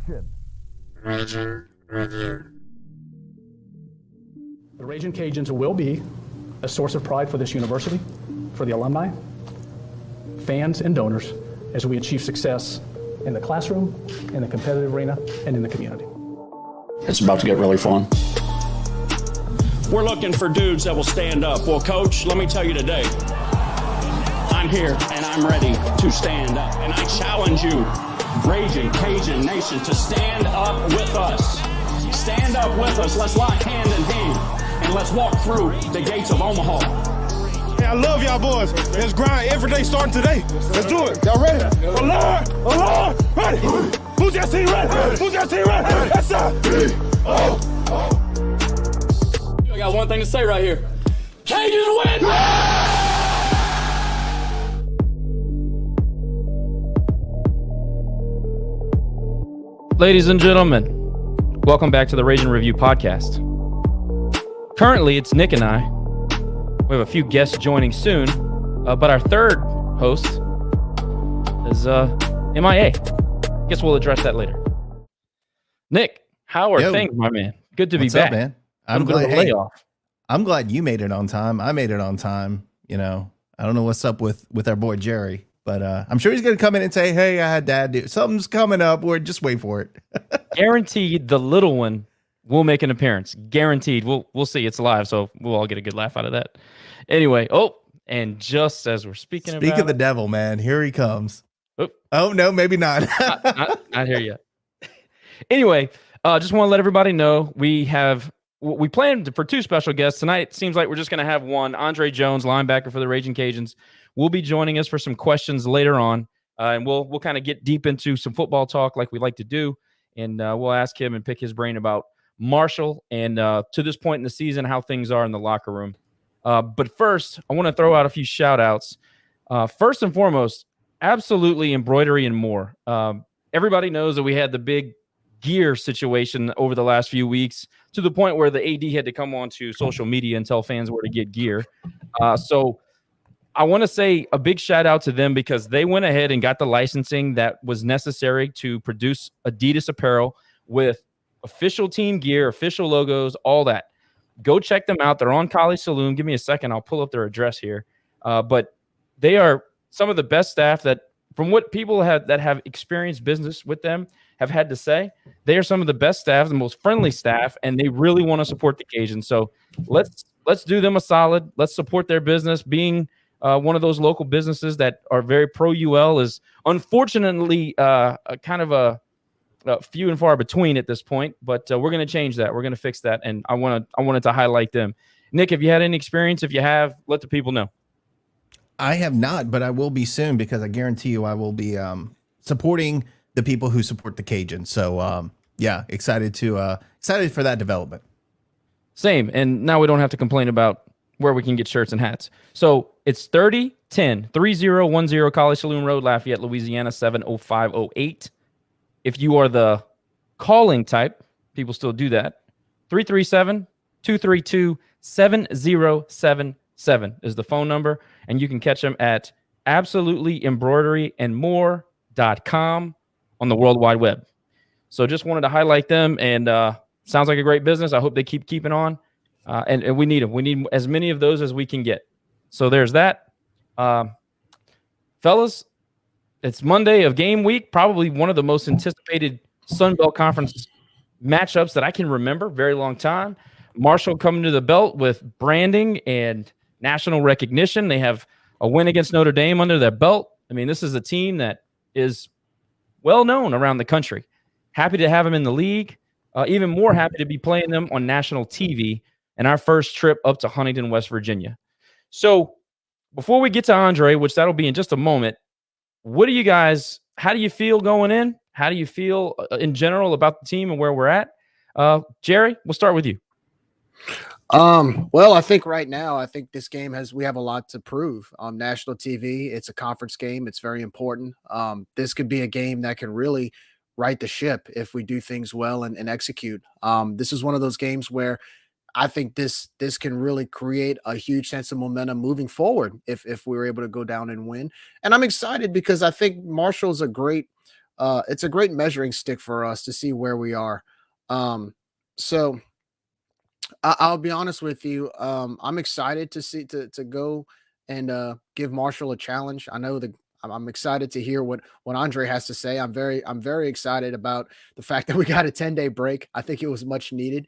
Attention. Ragin Review. The Ragin Cajuns will be a source of pride for this university, for the alumni, fans, and donors as we achieve success in the classroom, in the competitive arena, and in the community. It's about to get really fun. We're looking for dudes that will stand up. Well, Coach, let me tell you today, I'm here and I'm ready to stand up. And I challenge you, Ragin Cajun Nation, to stand up with us. Stand up with us. Let's lock hand in hand and let's walk through the gates of Omaha. Hey, I love y'all boys. Let's grind every day starting today. Let's do it. Y'all ready? Alert! Ready? Who's that team ready? Who's that team ready? That's up. I got one thing to say right here. Cajuns win! Ladies and gentlemen, welcome back to the Ragin Review podcast. Currently, it's Nick and I. We have a few guests joining soon, but our third host is MIA. Guess we'll address that later. Nick, how are things, my man? Good to be back. Up, man? I'm glad. Layoff. I'm glad you made it on time. I made it on time. You know, I don't know what's up with our boy Jerry, but I'm sure he's gonna come in and say, "Hey, I had Dad do something's coming up." Or just wait for it. Guaranteed, the little one will make an appearance. Guaranteed. We'll see. It's live, so we'll all get a good laugh out of that. Anyway, and just as we're speaking of the devil, man, here he comes. Oh no, maybe not. not here yet. Anyway, just want to let everybody know we planned for two special guests tonight. It seems like we're just going to have one. Andre Jones, linebacker for the Ragin Cajuns, will be joining us for some questions later on, and we'll kind of get deep into some football talk like we like to do, and we'll ask him and pick his brain about Marshall and to this point in the season how things are in the locker room. But first, I want to throw out a few shout outs. First and foremost, absolutely embroidery and more. Everybody knows that we had the big gear situation over the last few weeks to the point where the AD had to come on to social media and tell fans where to get gear. So I want to say a big shout out to them because they went ahead and got the licensing that was necessary to produce Adidas apparel with official team gear, official logos, all that. Go check them out. They're on College Saloon. Give me a second. I'll pull up their address here. But they are some of the best staff that, from what people that have experienced business with them have had to say, they are some of the best staff, the most friendly staff, and they really want to support the Cajuns. So let's do them a solid. Let's support their business. Being one of those local businesses that are very pro UL is unfortunately kind of a few and far between at this point. But we're going to change that. We're going to fix that, and I wanted to highlight them. Nick, have you had any experience? If you have, let the people know. I have not, but I will be soon because I guarantee you I will be supporting the people who support the Cajuns. So yeah, excited for that development. Same. And now we don't have to complain about where we can get shirts and hats. So it's 3010 College Saloon Road, Lafayette, Louisiana, 70508. If you are the calling type, people still do that. 337-232-7077 is the phone number. And you can catch them at absolutelyembroideryandmore.com on the World Wide Web. So just wanted to highlight them, and sounds like a great business. I hope they keeping on, and we need them. We need as many of those as we can get. So there's that. Fellas, it's Monday of game week, probably one of the most anticipated Sun Belt Conference matchups that I can remember, very long time. Marshall coming to the belt with branding and national recognition. They have a win against Notre Dame under their belt. I mean, this is a team that is well known around the country. Happy to have them in the league. Even more happy to be playing them on national TV in our first trip up to Huntington, West Virginia. So before we get to Andre, which that'll be in just a moment, how do you feel going in? How do you feel in general about the team and where we're at? Jerry, we'll start with you. Well, I think right now, this game we have a lot to prove on national TV. It's a conference game. It's very important. This could be a game that can really right the ship if we do things well and execute. This is one of those games where I think this can really create a huge sense of momentum moving forward if we were able to go down and win. And I'm excited because I think Marshall's a great it's a great measuring stick for us to see where we are. So I'll be honest with you. I'm excited to see to go and give Marshall a challenge. I know that I'm excited to hear what Andre has to say. I'm very excited about the fact that we got a 10-day break. I think it was much needed.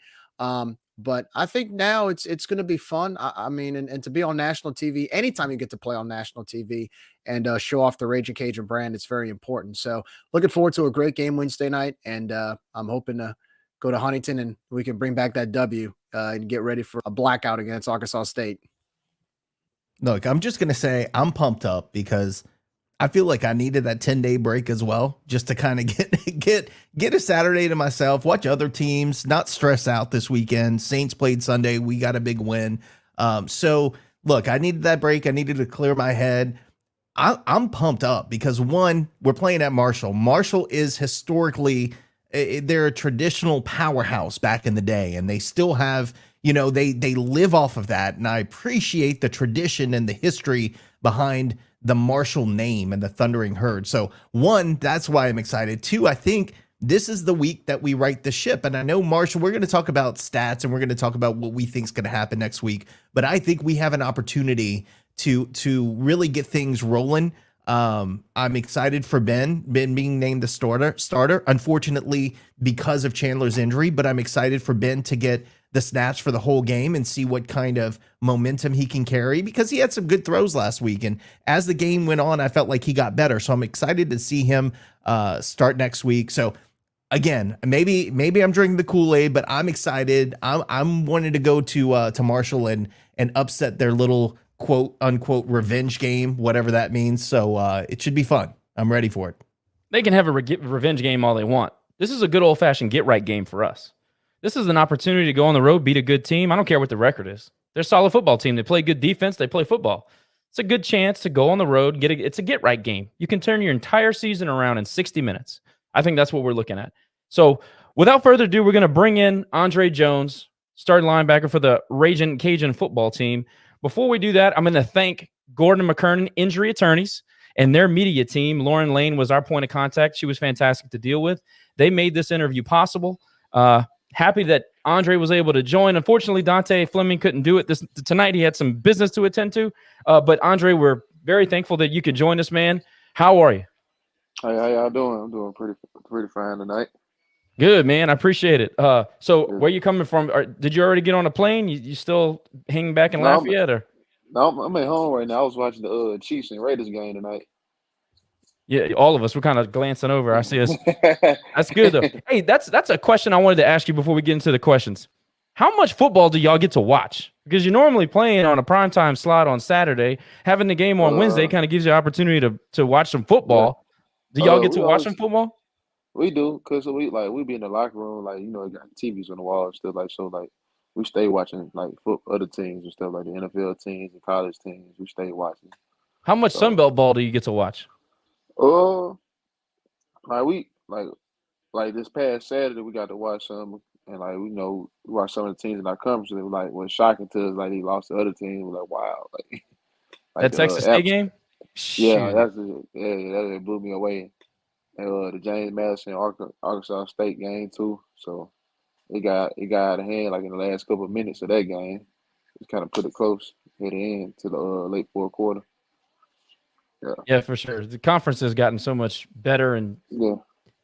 But I think now it's going to be fun. I mean, and to be on national TV, anytime you get to play on national TV and show off the Ragin' Cajun brand, it's very important. So looking forward to a great game Wednesday night, and I'm hoping to go to Huntington and we can bring back that W and get ready for a blackout against Arkansas State. Look, I'm just gonna say I'm pumped up because I feel like I needed that 10-day break as well, just to kind of get a Saturday to myself, watch other teams, not stress out this weekend. Saints played Sunday. We got a big win. So look, I needed that break. I needed to clear my head. I'm pumped up because one, we're playing at Marshall. Marshall is historically they're a traditional powerhouse back in the day, and they still have, they live off of that. And I appreciate the tradition and the history behind the Marshall name and the Thundering Herd. So one, that's why I'm excited. Two, I think this is the week that we right the ship. And I know Marshall, we're going to talk about stats and we're going to talk about what we think is going to happen next week. But I think we have an opportunity to really get things rolling. I'm excited for Ben being named the starter, unfortunately, because of Chandler's injury, but I'm excited for Ben to get the snaps for the whole game and see what kind of momentum he can carry, because he had some good throws last week. And as the game went on, I felt like he got better. So I'm excited to see him start next week. So again, maybe I'm drinking the Kool-Aid, but I'm excited. I'm wanting to go to Marshall and upset their little quote unquote revenge game, whatever that means. So it should be fun. I'm ready for it. They can have a revenge game all they want. This is a good old fashioned get right game for us. This is an opportunity to go on the road, beat a good team. I don't care what the record is. They're a solid football team. They play good defense. They play football. It's a good chance to go on the road. It's a get right game. You can turn your entire season around in 60 minutes. I think that's what we're looking at. So without further ado, we're going to bring in Andre Jones, starting linebacker for the Ragin' Cajun football team. Before we do that, I'm going to thank Gordon McKernan Injury Attorneys and their media team. Lauren Lane was our point of contact. She was fantastic to deal with. They made this interview possible. Happy that Andre was able to join. Unfortunately, Dante Fleming couldn't do it tonight. He had some business to attend to. But Andre, we're very thankful that you could join us, man. How are you? Hey, how y'all doing? I'm doing pretty fine tonight. Good, man. I appreciate it. So where you coming from? Did you already get on a plane? You still hanging back in Lafayette? No, I'm at home right now. I was watching the Chiefs and Raiders game tonight. Yeah, all of us. We're kind of glancing over. I see us. That's good, though. Hey, that's a question I wanted to ask you before we get into the questions. How much football do y'all get to watch? Because you're normally playing on a primetime slot on Saturday. Having the game on Wednesday kind of gives you an opportunity to watch some football. Do y'all get to watch some football? We do, because we be in the locker room, got TVs on the wall and stuff, we stay watching other teams and stuff, like the NFL teams and college teams. We stay watching. How much Sunbelt ball do you get to watch? This past Saturday we got to watch some, and we watch some of the teams in our conference. It was shocking to us, they lost to other teams. We're like, wow, that Texas State game. Yeah, that blew me away. And the James Madison Arkansas State game too. So it got out of hand in the last couple of minutes of that game. It kind of put it close heading into the late fourth quarter. Yeah, for sure. The conference has gotten so much better, and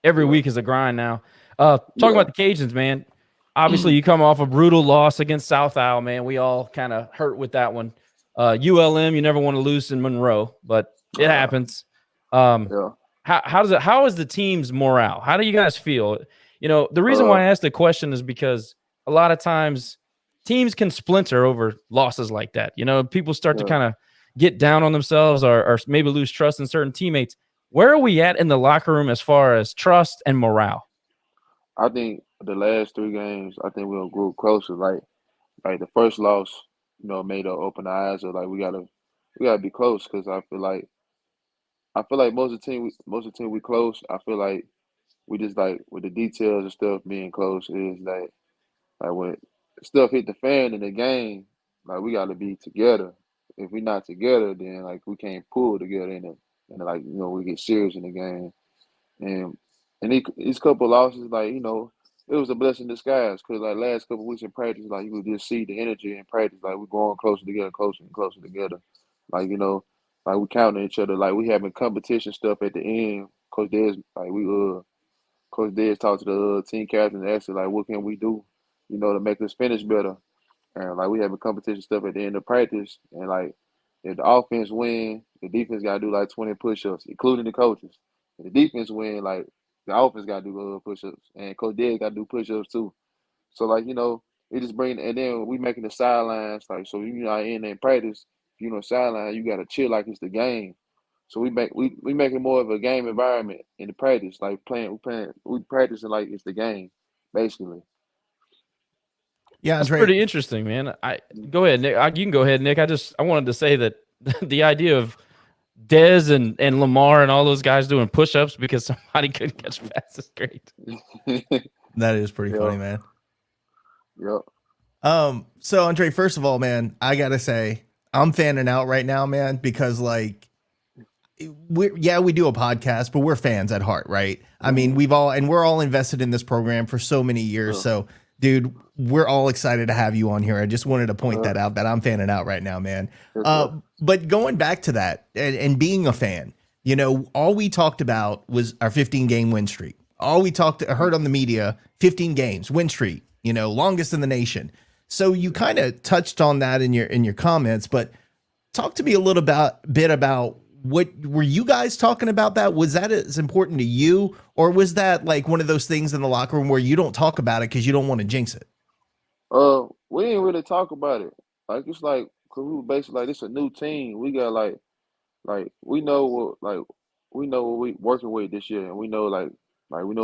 every week is a grind now. Talking about the Cajuns, man. Obviously, you come off a brutal loss against South Isle, man. We all kind of hurt with that one. ULM, you never want to lose in Monroe, but it happens. How is the team's morale? How do you guys feel? The reason why I asked the question is because a lot of times teams can splinter over losses like that. People start to kind of get down on themselves or maybe lose trust in certain teammates. Where are we at in the locker room as far as trust and morale? I think the last 3 games, I think we'll grow closer. Like the first loss, made us open our eyes. We gotta be close, because I feel like most of the team we close. I feel like we just with the details and stuff being close is when stuff hit the fan in the game, we got to be together. If we're not together, then we can't pull together we get serious in the game. And these couple losses, like, it was a blessing in disguise because like last couple weeks in practice, like you could just see the energy in practice, like we're going closer together, closer and closer together. Like, like we counting each other, like we having competition stuff at the end. Coach Dez talked to the team captain and asked like, what can we do, to make us finish better? And like we having competition stuff at the end of practice, and like if the offense win, the defense got to do like 20 push-ups, including the coaches. If the defense win, like the offense got to do push-ups, and Coach Dez got to do push-ups too. So like it just bring, and then we making the sidelines like so in practice, sideline you got to chill like it's the game. So we make it more of a game environment in the practice, like we practicing like it's the game, basically. Yeah, That's Andre. pretty interesting, man. Go ahead, Nick. You can go ahead, Nick. I wanted to say that the idea of Dez and Lamar and all those guys doing push-ups because somebody couldn't catch pass is great. That is pretty funny, man. Yep. So Andre, first of all, man, I gotta say I'm fanning out right now, man, because like we do a podcast, but we're fans at heart, right? I mean, we're all invested in this program for so many years. So, dude, we're all excited to have you on here. I just wanted to point that out, that I'm fanning out right now, man. But going back to that and being a fan, all we talked about was our 15-game win streak. All we heard on the media, 15 games, win streak, longest in the nation. So you kind of touched on that in your comments, but talk to me a little bit about what were you guys talking about that? Was that as important to you, or was that like one of those things in the locker room where you don't talk about it because you don't want to jinx it? We didn't really talk about it. Like it's like, cause we were basically like, this a new team. We got like we know what we working with this year, and we know like we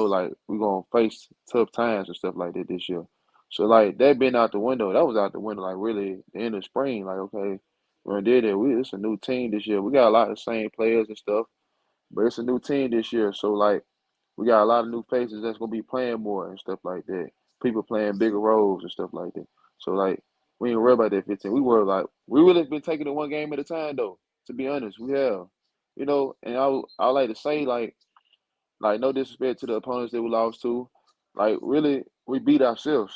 gonna face tough times and stuff like that this year. So like that been out the window. That was out the window like really the end of spring. Like okay, we did it. It's a new team this year. We got a lot of the same players and stuff, but it's a new team this year. So like we got a lot of new faces that's gonna be playing more and stuff like that. People playing bigger roles and stuff like that. So like we ain't worry about that 15. We really been taking it one game at a time though. To be honest, we have. And I like to say like no disrespect to the opponents that we lost to. Like really we beat ourselves.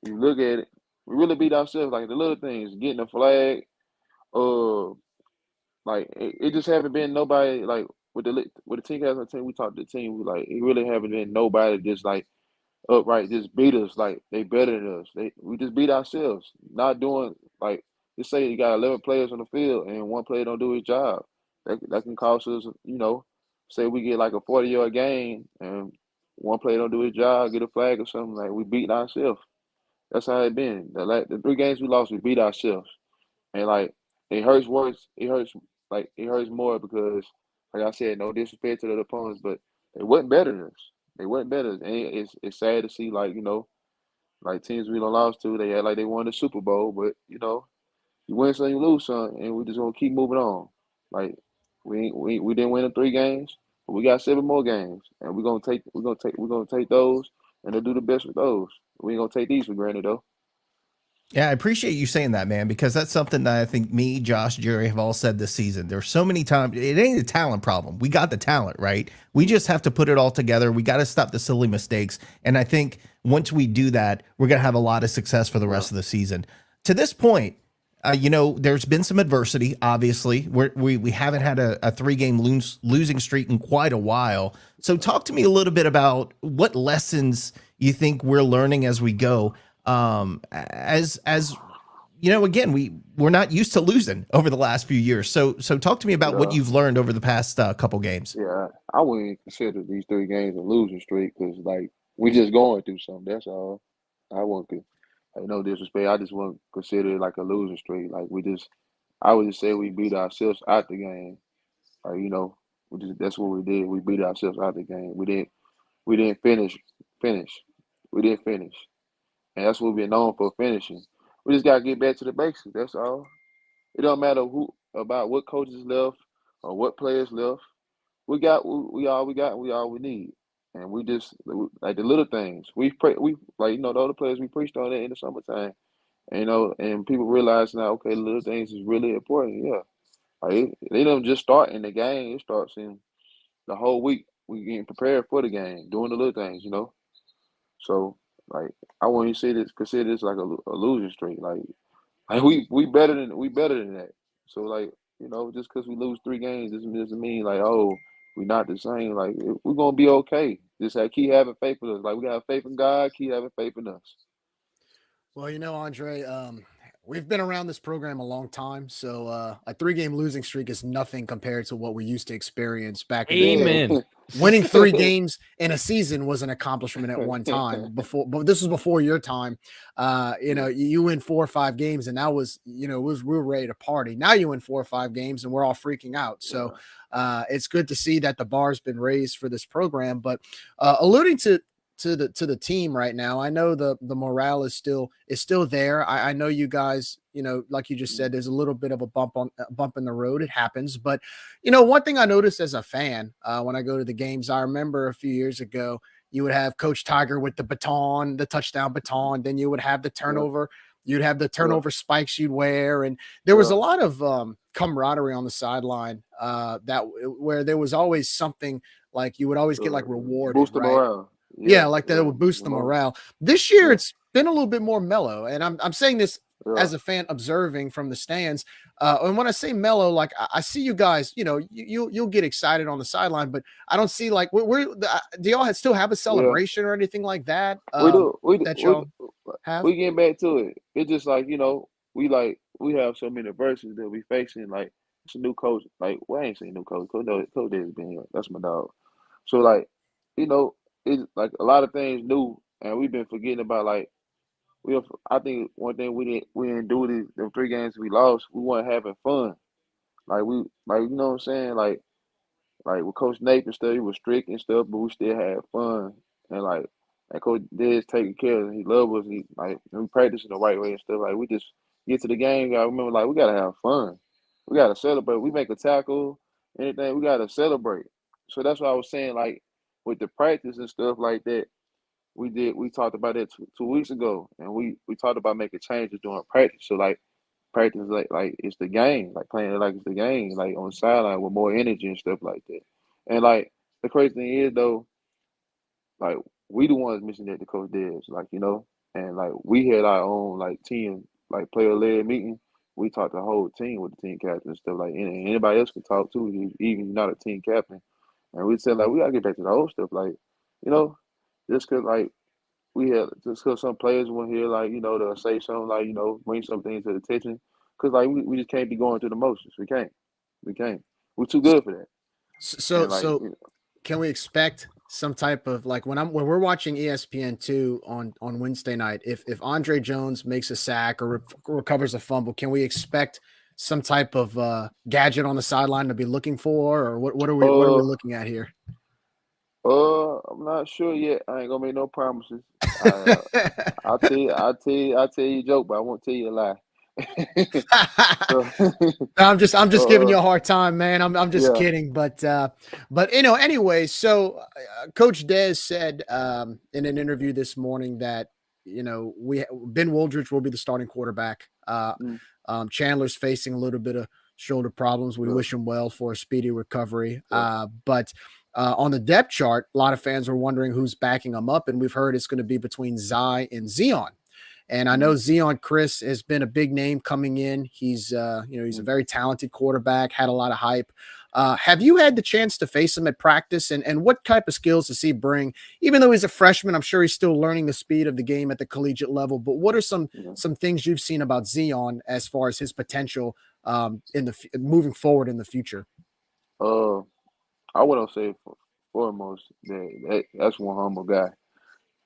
You look at it, we really beat ourselves. Like the little things, getting a flag, uh like it just haven't been nobody like with the team captain team, we talked to the team, we like it really haven't been nobody just like upright just beat us like they better than us. We just beat ourselves. Not doing like just say you got 11 players on the field and one player don't do his job. That can cost us, say we get like a 40-yard game and one player don't do his job, get a flag or something, like we beat ourselves. That's how it been. The 3 games we lost, we beat ourselves. And like it hurts worse. It hurts more because like I said, no disrespect to the opponents, but they wasn't better than us. They wasn't better. And it's sad to see like, like teams we don't lost to, they act like they won the Super Bowl, but you win some, you lose some, and we just gonna keep moving on. Like we didn't win the 3 games, but we got 7 more games. And we're gonna take those and they'll do the best with those. We ain't gonna take these for granted though. Yeah, I appreciate you saying that, man, because that's something that I think me, Josh, Jerry have all said this season. There's so many times it ain't a talent problem. We got the talent, right? We just have to put it all together. We got to stop the silly mistakes. And I think once we do that, we're going to have a lot of success for the rest of the season. To this point, there's been some adversity, obviously. We haven't had a 3-game losing streak in quite a while. So talk to me a little bit about what lessons you think we're learning as we go. As again, we're not used to losing over the last few years. So talk to me about what you've learned over the past couple games. Yeah, I wouldn't consider these 3 games a losing streak because like we just going through something. That's all. I wouldn't. Like, no disrespect. I just wouldn't consider it like a losing streak. Like I would just say we beat ourselves out the game. Like that's what we did. We beat ourselves out the game. We didn't finish. We didn't finish. And that's what we're known for, finishing. We just gotta get back to the basics. That's all. It don't matter about what coaches left or what players left. We all we got. We all we need. And we just like the little things. We like the other players we preached on it in the summertime. And, and people realize now, okay, the little things is really important. Yeah, like they don't just start in the game. It starts in the whole week. we getting prepared for the game, doing the little things, you know. So like I want you to consider this like a losing streak. Like we better than that. So like you know, just because we lose 3 games doesn't mean like oh we're not the same. Like we're gonna be okay. Just keep having faith in us. Like we got faith in God. Keep having faith in us. Well, Andre, we've been around this program a long time, so a 3-game losing streak is nothing compared to what we used to experience back in the day. Amen. Winning 3 games in a season was an accomplishment at one time before, but this was before your time. You win 4 or 5 games, and that was, we were ready to party. Now you win 4 or 5 games, and we're all freaking out. So it's good to see that the bar's been raised for this program. But alluding to the team right now, I know the morale is still there. I know you guys, like you just said, there's a little bit of a bump in the road. It happens, but one thing I noticed as a fan when I go to the games, I remember a few years ago, you would have Coach Tiger with the baton, the touchdown baton. Then you would have the turnover. You'd have the turnover spikes you'd wear, and there was a lot of camaraderie on the sideline. Where there was always something like you would always get like rewarded, boost the right? morale. Yeah, like that would boost the morale. This year, it's been a little bit more mellow, and I'm saying this as a fan observing from the stands. And when I say mellow, like I see you guys, you'll get excited on the sideline, but I don't see like do y'all still have a celebration or anything like that? We do. We getting back to it. It's just like we have so many verses that we facing. Like it's a new coach. Like we ain't seen new coach. Coach Davis been here. That's my dog. So like it's like a lot of things new, and we've been forgetting about like I think one thing we didn't do the 3 games we lost. We weren't having fun. Like you know what I'm saying. Like with Coach Nape and stuff, he was strict and stuff, but we still had fun. And Coach Dez taking care of us. He loved us. We practicing the right way and stuff. Like we just get to the game. I remember we gotta have fun. We gotta celebrate. We make a tackle, anything. We gotta celebrate. So that's what I was saying. Like with the practice and stuff like that, we talked about that 2 weeks ago, and we talked about making changes during practice. So practice like it's the game, like playing it like it's the game, like on the sideline with more energy and stuff like that. And the crazy thing is though, like we the ones missing that to Coach Dez, and we had our own team player led meeting. We talked the whole team with the team captain and stuff anybody else can talk too, even not a team captain. And we said we gotta get back to the old stuff, just cause some players went here, to say something, bring some things to the attention. Cause we just can't be going through the motions. We can't. We're too good for that. So can we expect some type of when we're watching ESPN2 on Wednesday night, if Andre Jones makes a sack or recovers a fumble, can we expect some type of gadget on the sideline to be looking for, or what are we looking at here? I'm not sure yet. I ain't gonna make no promises. I'll tell you a joke, but I won't tell you a lie. I'm just giving you a hard time, man. I'm just kidding, but anyway. So Coach Dez said in an interview this morning that Ben Wooldridge will be the starting quarterback. Chandler's facing a little bit of shoulder problems. We wish him well for a speedy recovery. But on the depth chart, a lot of fans are wondering who's backing him up, and we've heard it's going to be between Zy and Zion. And I know Zion Chris has been a big name coming in. He's he's a very talented quarterback, had a lot of hype. Have you had the chance to face him at practice, and what type of skills does he bring? Even though he's a freshman, I'm sure he's still learning the speed of the game at the collegiate level. But what are some things you've seen about Zion as far as his potential moving forward in the future? I wouldn't say foremost that's one humble guy.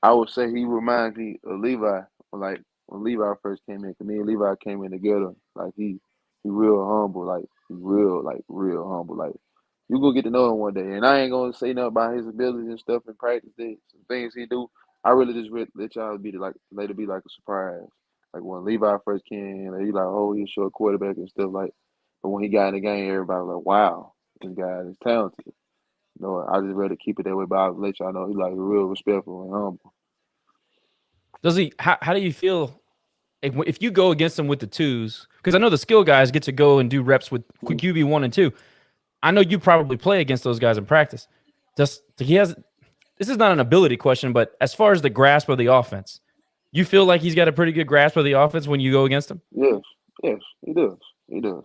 I would say he reminds me of Levi, when Levi first came in. 'Cause me and Levi came in together. He real humble, real humble. You gonna get to know him one day, and I ain't gonna say nothing about his abilities and stuff in practice. Some things he do, I really just let y'all let it be like a surprise. Like when Levi first came in, he's he's a short quarterback and stuff But when he got in the game, everybody was like, wow, this guy is talented. I just rather keep it that way, but I'll let y'all know he's real respectful and humble. Does he? How do you feel if you go against him with the twos? Because I know the skill guys get to go and do reps with QB 1 and 2. I know you probably play against those guys in practice. Just he has. This is not an ability question, but as far as the grasp of the offense, you feel like he's got a pretty good grasp of the offense when you go against him. Yes, yes, he does. He does.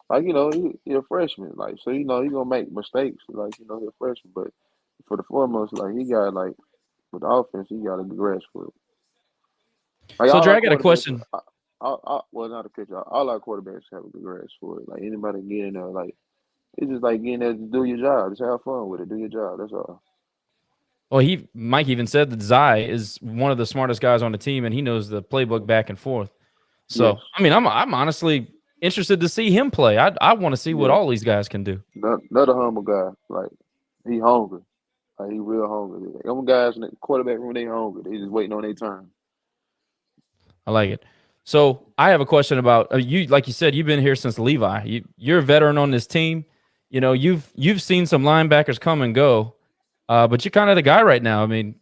Like, he's a freshman. Like, so, he's gonna make mistakes. Like, he's a freshman. But for the foremost, like, he got, like, with the offense, he got a good grasp for it. Like, So, all Dre, our I got a quarterbacks, question. well, not a pitcher. All our quarterbacks have a good grasp for it. Like, anybody get in there, like, it's just like getting there to do your job. Just have fun with it. Do your job. That's all. Well, Mike even said that Zai is one of the smartest guys on the team, and he knows the playbook back and forth. So, Yes. I mean, I'm honestly interested to see him play. I want to see what Yeah. all these guys can do. Another humble guy. Like, he hungry. Like, he real hungry. Like, them guys in the quarterback room, they hungry. They just waiting on their turn. I like it. So, I have a question about you. Like you said, you've been here since Levi. You're a veteran on this team. You've seen some linebackers come and go, but you're kind of the guy right now. I mean,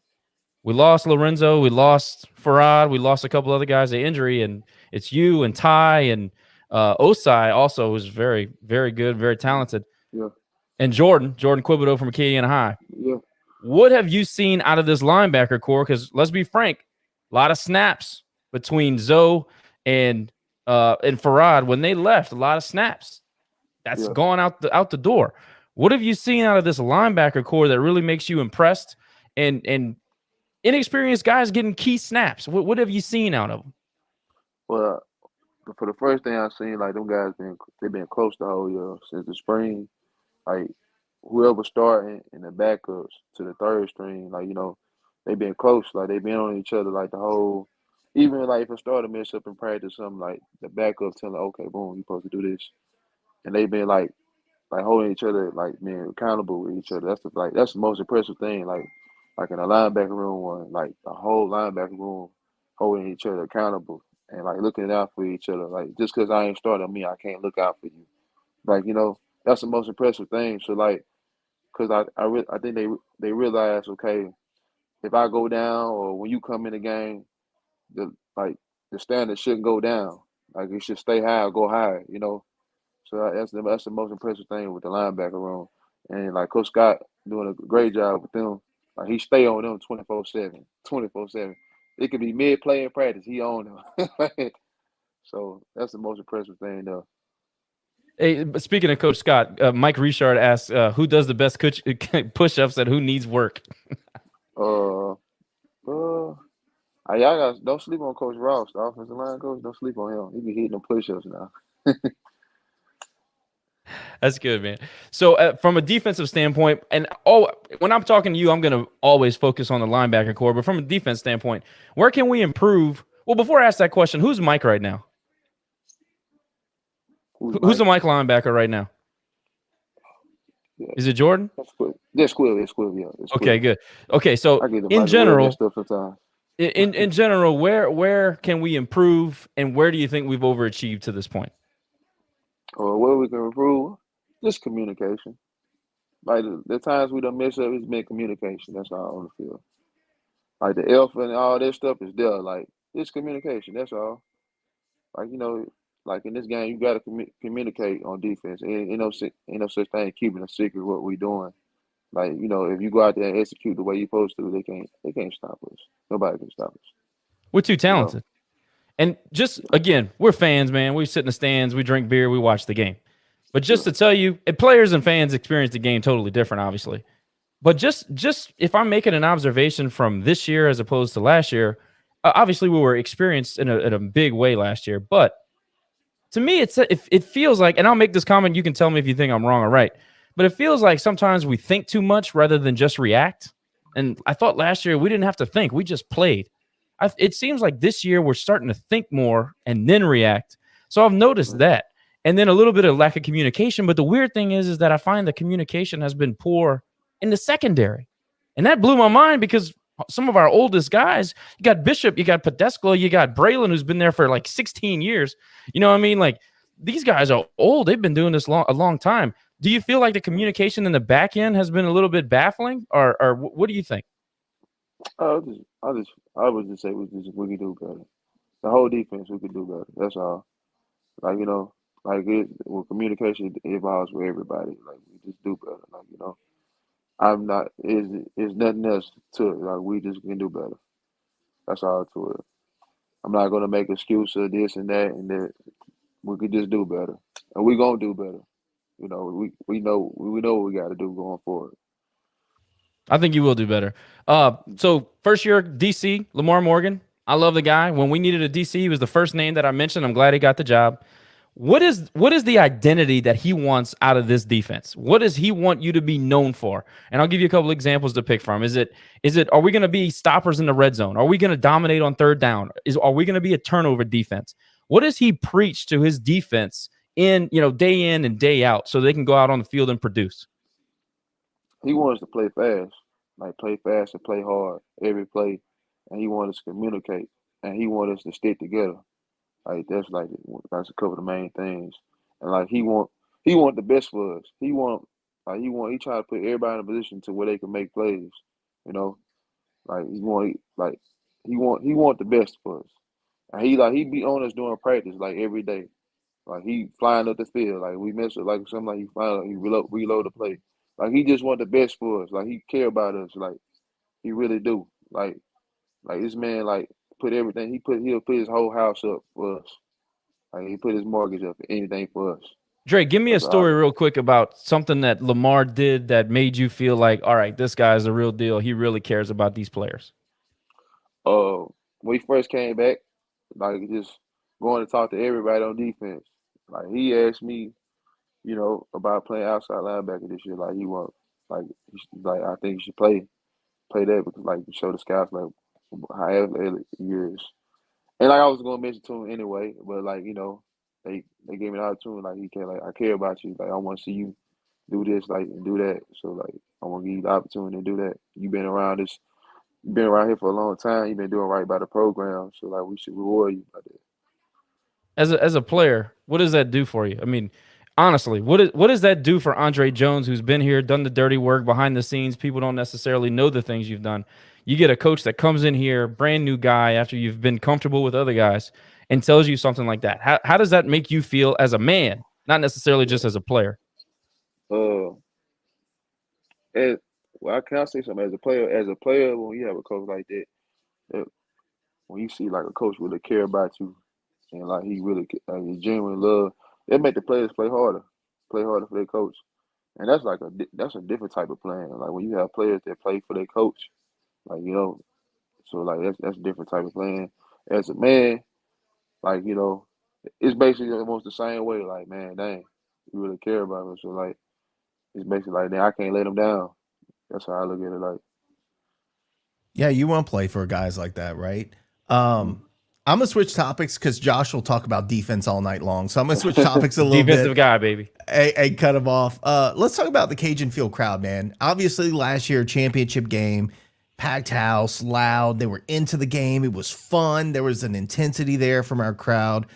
we lost Lorenzo, we lost Farad, we lost a couple other guys to injury, and it's you and Ty and Osai also, who's very, very good, very talented. Yeah. And Jordan Quibido from Acadiana High. Yeah. What have you seen out of this linebacker core? Because let's be frank, a lot of snaps between Zoe and Farad. When they left, a lot of snaps. That's gone out the door. What have you seen out of this linebacker core that really makes you impressed? And inexperienced guys getting key snaps. What have you seen out of them? Well, for the first thing I seen, like, them guys they've been close the whole year since the spring. Like, whoever starting in the backups to the third string, like, they've been close. Like, they've been on each other like the whole. Even like if a starter mess up in practice, something like the backup telling, okay, boom, you supposed to do this, and they've been like holding each other, like, being accountable with each other. That's the most impressive thing. Like in a linebacker room, like the whole linebacker room holding each other accountable and like looking out for each other. Like, just because I ain't starting me, I can't look out for you. Like, that's the most impressive thing. So, like, because I think they realize, okay, if I go down or when you come in the game, the standard shouldn't go down. Like, it should stay high or go higher. So that's the most impressive thing with the linebacker room. And like Coach Scott doing a great job with them. Like, he stay on them 24/7, 24/7. It could be mid-play in practice, he on them. So that's the most impressive thing, though. Hey, but speaking of Coach Scott, Mike Richard asks, who does the best push-ups and who needs work? Y'all don't sleep on Coach Ross, the offensive line coach. Don't sleep on him. He be hitting them push-ups now. That's good, man. So from a defensive standpoint, and when I'm talking to you, I'm going to always focus on the linebacker core. But from a defense standpoint, where can we improve? Well, before I ask that question, who's Mike right now? Who's the Mike linebacker right now? Yeah. Is it Jordan? That's Quill. It's Quill. Yeah. It's okay, Quill. Good. Okay, so in general, in general, where can we improve, and where do you think we've overachieved to this point? Where we can improve, just communication. Like the times we done mess up, it's been communication. That's all on the field. Like the alpha and all that stuff is there. Like, it's communication. That's all. Like, like in this game, you got to communicate on defense. Ain't no such thing keeping a secret what we doing. Like, if you go out there and execute the way you're supposed to, they can't stop us. Nobody can stop us. We're too talented. And just, again, we're fans, man. We sit in the stands, we drink beer, we watch the game. But just to tell you, players and fans experience the game totally different, obviously. But just if I'm making an observation from this year as opposed to last year, obviously we were experienced in a big way last year. But to me, it feels like, and I'll make this comment, you can tell me if you think I'm wrong or right, but it feels like sometimes we think too much rather than just react. And I thought last year we didn't have to think, we just played. It seems like this year we're starting to think more and then react. So I've noticed that. And then a little bit of lack of communication. But the weird thing is that I find the communication has been poor in the secondary. And that blew my mind because some of our oldest guys, you got Bishop, you got Podesclo, you got Braylon, who's been there for like 16 years. You know what I mean? Like, these guys are old. They've been doing this a long time. Do you feel like the communication in the back end has been a little bit baffling? Or what do you think? I would just say we could do better. The whole defense, we could do better. That's all. Like, with communication, it evolves with everybody. Like, we just do better. Like, I'm not. Is nothing else to it. Like we just can do better. That's all to it. I'm not gonna make excuse of this and that. We could just do better, and we gonna do better. You know, we know what we got to do going forward. I think you will do better. So first year DC, Lamar Morgan. I love the guy. When we needed a DC, he was the first name that I mentioned. I'm glad he got the job. What is the identity that he wants out of this defense? What does he want you to be known for? And I'll give you a couple examples to pick from. Is it are we going to be stoppers in the red zone? Are we going to dominate on third down? Are we going to be a turnover defense? What does he preach to his defense day in and day out so they can go out on the field and produce? He wants to play fast, like play fast and play hard every play, and he wants us to communicate, and he wants us to stick together. That's a couple of the main things, and like he want the best for us. He try to put everybody in a position to where they can make plays. You know, like he want the best for us, and he be on us during practice like every day. Like he flying up the field, like we miss it, like something like he flying up, he reload the play. Like he just want the best for us. Like he care about us. Like he really do. Like this man like put everything. He'll put his whole house up for us. Like he put his mortgage up for anything for us. Dre, give me a story real quick about something that Lamar did that made you feel like, all right, this guy's the real deal. He really cares about these players. When he first came back, like just going to talk to everybody on defense. Like he asked me, about playing outside linebacker this year. Like he want, like I think you should play that because like show the scouts like however years. And like I was gonna mention to him anyway, but like they gave me the opportunity. Like he can like I care about you. Like I want to see you do this like and do that. So like I want to give you the opportunity to do that. You've been around here for a long time. You've been doing right by the program. So like we should reward you by that. As a player, what does that do for you? I mean, honestly, what does that do for Andre Jones, who's been here, done the dirty work behind the scenes? People don't necessarily know the things you've done. You get a coach that comes in here, brand new guy, after you've been comfortable with other guys, and tells you something like that. How does that make you feel as a man, not necessarily just as a player? Well, can I say something as a player, when you have a coach like that, when you see like a coach really care about you, and like he really he genuine love, it make the players play harder for their coach, and that's a different type of playing. Like when you have players that play for their coach, like so like that's a different type of playing. As a man, like it's basically almost the same way. Like man, dang, you really care about me, so like it's basically like I can't let him down. That's how I look at it. Like, yeah, you want to play for guys like that, right? I'm gonna switch topics because Josh will talk about defense all night long. So I'm gonna switch topics a little bit. Defensive guy, baby. And cut him off. Let's talk about the Cajun Field crowd, man. Obviously, last year championship game, packed house, loud. They were into the game. It was fun. There was an intensity there from our crowd.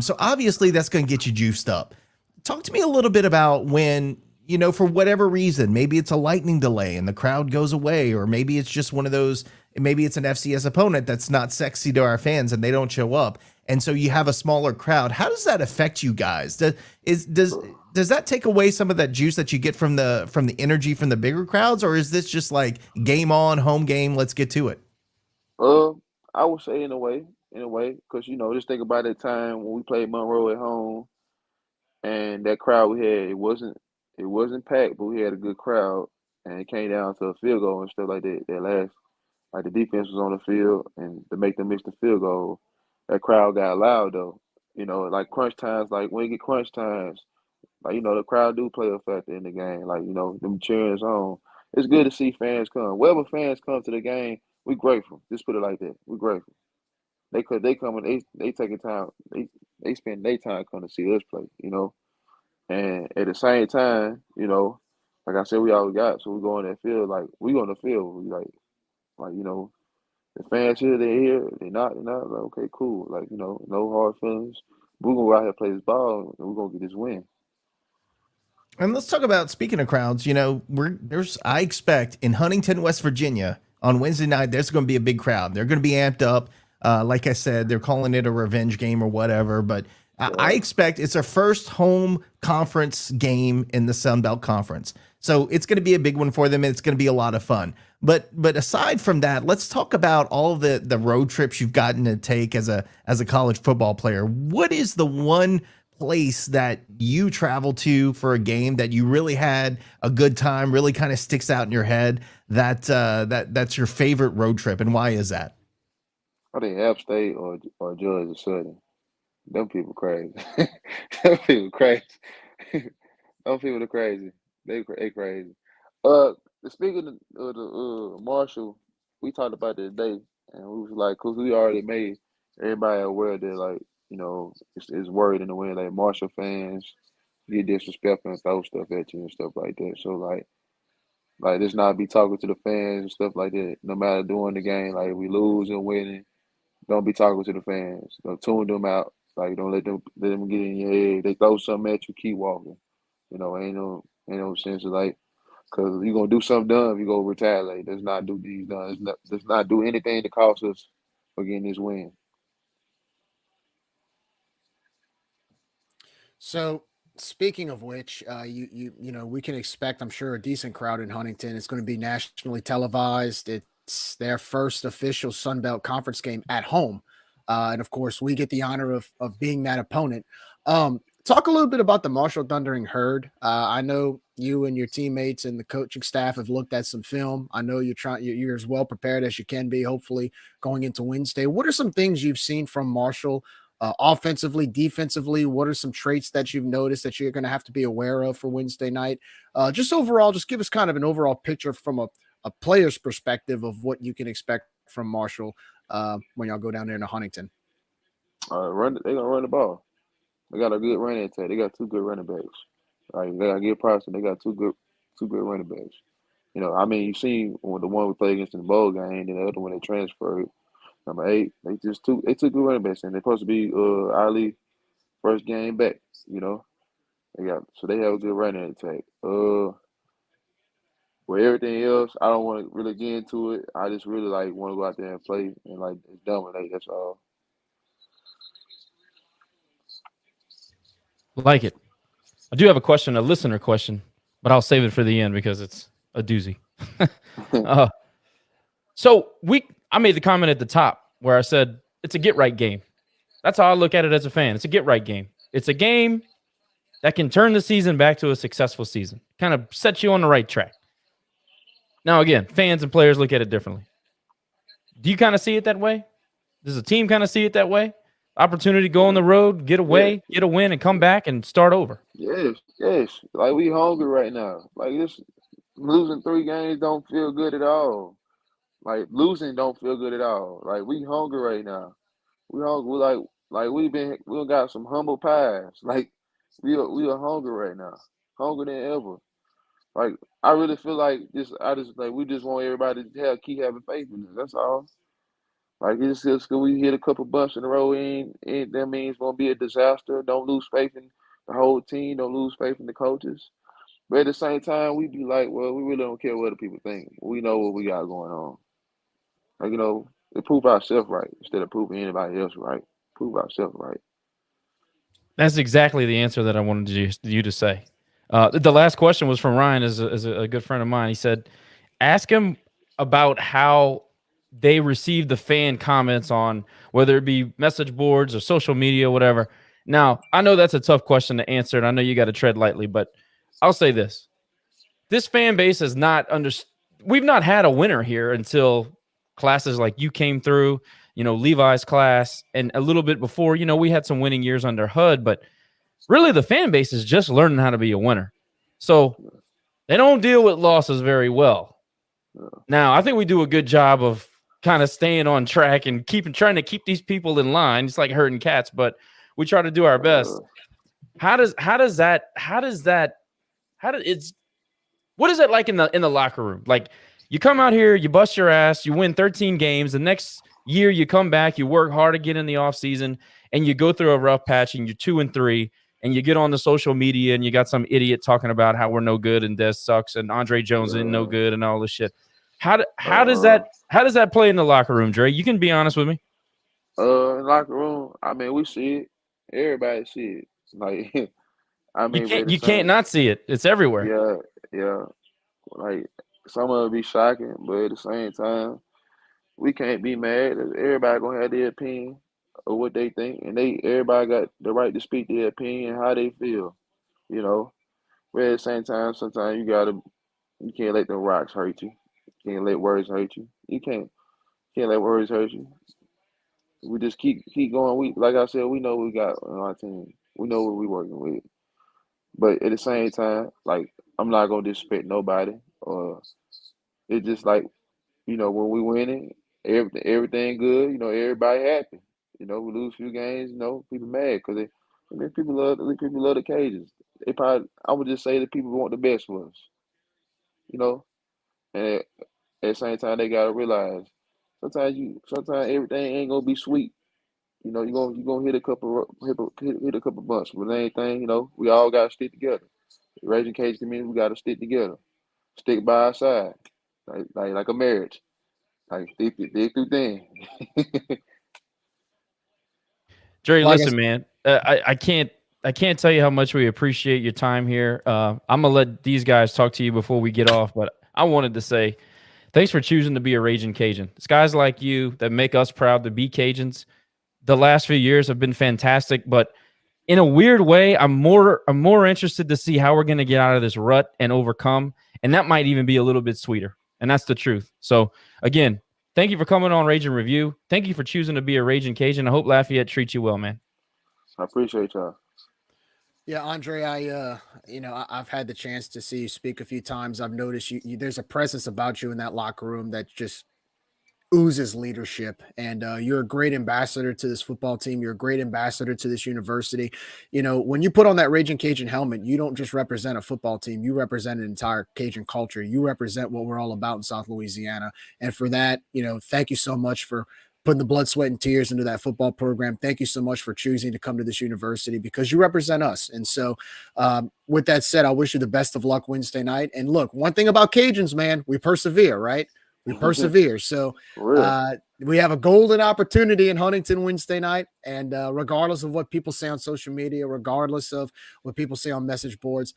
So obviously, that's gonna get you juiced up. Talk to me a little bit about when, for whatever reason, maybe it's a lightning delay and the crowd goes away, or maybe it's just one of those. Maybe it's an FCS opponent that's not sexy to our fans and they don't show up. And so you have a smaller crowd. How does that affect you guys? Does that take away some of that juice that you get from the energy from the bigger crowds? Or is this just like game on, home game, let's get to it? I would say in a way, because just think about that time when we played Monroe at home, and that crowd we had, it wasn't packed, but we had a good crowd, and it came down to a field goal and stuff like that. That last, like the defense was on the field, and to make them miss the field goal, that crowd got loud though. Like crunch times, like when you get crunch times, like the crowd do play a factor in the game. Like them cheering on. It's good to see fans come. Wherever fans come to the game, we grateful. Just put it like that. We grateful. They come and they taking time. They spend their time coming to see us play. And at the same time, like I said, we always got. So we go on that field. Like we go on the field. We like the fans here, they're here. They're not. Like okay, cool. Like no hard feelings. We're gonna go out here and play this ball, and we're gonna get this win. And let's talk about, speaking of crowds, I expect in Huntington, West Virginia on Wednesday night, there's going to be a big crowd. They're going to be amped up. Like I said, they're calling it a revenge game or whatever, but I expect it's our first home conference game in the Sun Belt Conference. So it's going to be a big one for them, and it's going to be a lot of fun. But aside from that, let's talk about all the road trips you've gotten to take as a college football player. What is the one place that you travel to for a game that you really had a good time, really kind of sticks out in your head, that's your favorite road trip, and why is that? I think App State or Georgia Southern. Them people crazy. Them people crazy. Them people are crazy. They crazy. Uh, speaking of the Marshall, we talked about it today, and we was like, cause we already made everybody aware that like it's word in the wind like Marshall fans get disrespectful and throw stuff at you and stuff like that. So like let's not be talking to the fans and stuff like that. No matter during the game, like we lose and winning, don't be talking to the fans. Don't tune them out. Like don't let them get in your head. They throw something at you, keep walking. Ain't no sense of like, cause you gonna do something dumb, you go retaliate. Let's not do these done. Let's not do anything to cost us for getting this win. So speaking of which, we can expect, I'm sure, a decent crowd in Huntington. It's going to be nationally televised. It's their first official Sun Belt Conference game at home, and of course, we get the honor of being that opponent. Talk a little bit about the Marshall Thundering Herd. I know you and your teammates and the coaching staff have looked at some film. I know you're as well prepared as you can be, hopefully, going into Wednesday. What are some things you've seen from Marshall? Offensively, defensively, what are some traits that you've noticed that you're going to have to be aware of for Wednesday night? Just overall, just give us kind of an overall picture from a player's perspective of what you can expect from Marshall when y'all go down there to Huntington. They gonna run the ball. They got a good running attack. They got two good running backs. Like they got to give props, and they got two good running backs. I mean, you seen the one we played against in the bowl game, and the other one they transferred. Number 8, they took good running backs, and they're supposed to be Ali first game back. They have a good running attack. With everything else, I don't want to really get into it. I just really like want to go out there and play and like dominate. That's all. Like it. I do have a question, a listener question, but I'll save it for the end because it's a doozy. So I made the comment at the top where I said it's a get-right game. That's how I look at it as a fan. It's a get-right game. It's a game that can turn the season back to a successful season, kind of set you on the right track. Now, again, fans and players look at it differently. Do you kind of see it that way? Does the team kind of see it that way? Opportunity to go on the road, get away, get a win, and come back and start over. Yes. Like we hungry right now. Like this, losing 3 games don't feel good at all. Like losing don't feel good at all. Like we hungry right now. We hungry. We got some humble pies. Like we are hungry right now. Hungry than ever. Like I really feel like we just want everybody to keep having faith in us. That's all. Like it's just we hit a couple bumps in a row, that means it's gonna be a disaster. Don't lose faith in the whole team. Don't lose faith in the coaches. But at the same time, we be like, well, we really don't care what the people think. We know what we got going on. Like we prove ourselves right instead of proving anybody else right. Prove ourselves right. That's exactly the answer that I wanted you to say. The last question was from Ryan, as a good friend of mine. He said, ask him about how they receive the fan comments on whether it be message boards or social media, whatever. Now, I know that's a tough question to answer, and I know you got to tread lightly, but I'll say this. This fan base has not we've not had a winner here until classes like you came through, Levi's class, and a little bit before, we had some winning years under HUD, but really the fan base is just learning how to be a winner. So they don't deal with losses very well. Now, I think we do a good job of kind of staying on track and trying to keep these people in line. It's like herding cats, but we try to do our best. What is it like in the locker room? Like you come out here, you bust your ass, you win 13 games. The next year you come back, you work hard again in the offseason, and you go through a rough patch and you're 2-3, and you get on the social media and you got some idiot talking about how we're no good and Des sucks and Andre Jones isn't no good and all this shit. How does that play in the locker room, Dre? You can be honest with me. In the locker room, I mean, we see it. Everybody see it. Like, I mean, you can't not see it. It's everywhere. Yeah. like some of it be shocking, but at the same time, we can't be mad. Everybody gonna have their opinion of what they think, and everybody got the right to speak their opinion, how they feel, you know. But at the same time, sometimes you can't let them rocks hurt you. You can't let words hurt you. You can't let words hurt you. We just keep going. We like I said, we know what we got on our team. We know what we working with. But at the same time, like I'm not gonna disrespect nobody. Or it's just like when we winning, everything good. Everybody happy. We lose a few games. People mad because people love the Cajuns. I would just say that people want the best for us. You know, and at the same time, they gotta realize sometimes everything ain't gonna be sweet. You're gonna hit a hit a couple bumps, but anything, we all gotta stick together. The Ragin' Cage community, we gotta stick together, stick by our side, like a marriage, like stick through things. Dre, Like I listen, man, I can't tell you how much we appreciate your time here. I'm gonna let these guys talk to you before we get off, but I wanted to say thanks for choosing to be a Ragin' Cajun. It's guys like you that make us proud to be Cajuns. The last few years have been fantastic, but in a weird way, I'm more interested to see how we're going to get out of this rut and overcome, and that might even be a little bit sweeter, and that's the truth. So again, thank you for coming on Ragin' Review. Thank you for choosing to be a Ragin' Cajun. I hope Lafayette treats you well, man. I appreciate y'all. Yeah, Andre, I've had the chance to see you speak a few times. I've noticed there's a presence about you in that locker room that just oozes leadership, and you're a great ambassador to this football team. You're a great ambassador to this university. When you put on that Ragin' Cajun helmet, you don't just represent a football team. You represent an entire Cajun culture. You represent what we're all about in South Louisiana. And for that, thank you so much for putting the blood, sweat, and tears into that football program. Thank you so much for choosing to come to this university because you represent us. And so with that said, I wish you the best of luck Wednesday night. And look, one thing about Cajuns, man, we persevere, right? We persevere. So we have a golden opportunity in Huntington Wednesday night. And regardless of what people say on social media, regardless of what people say on message boards,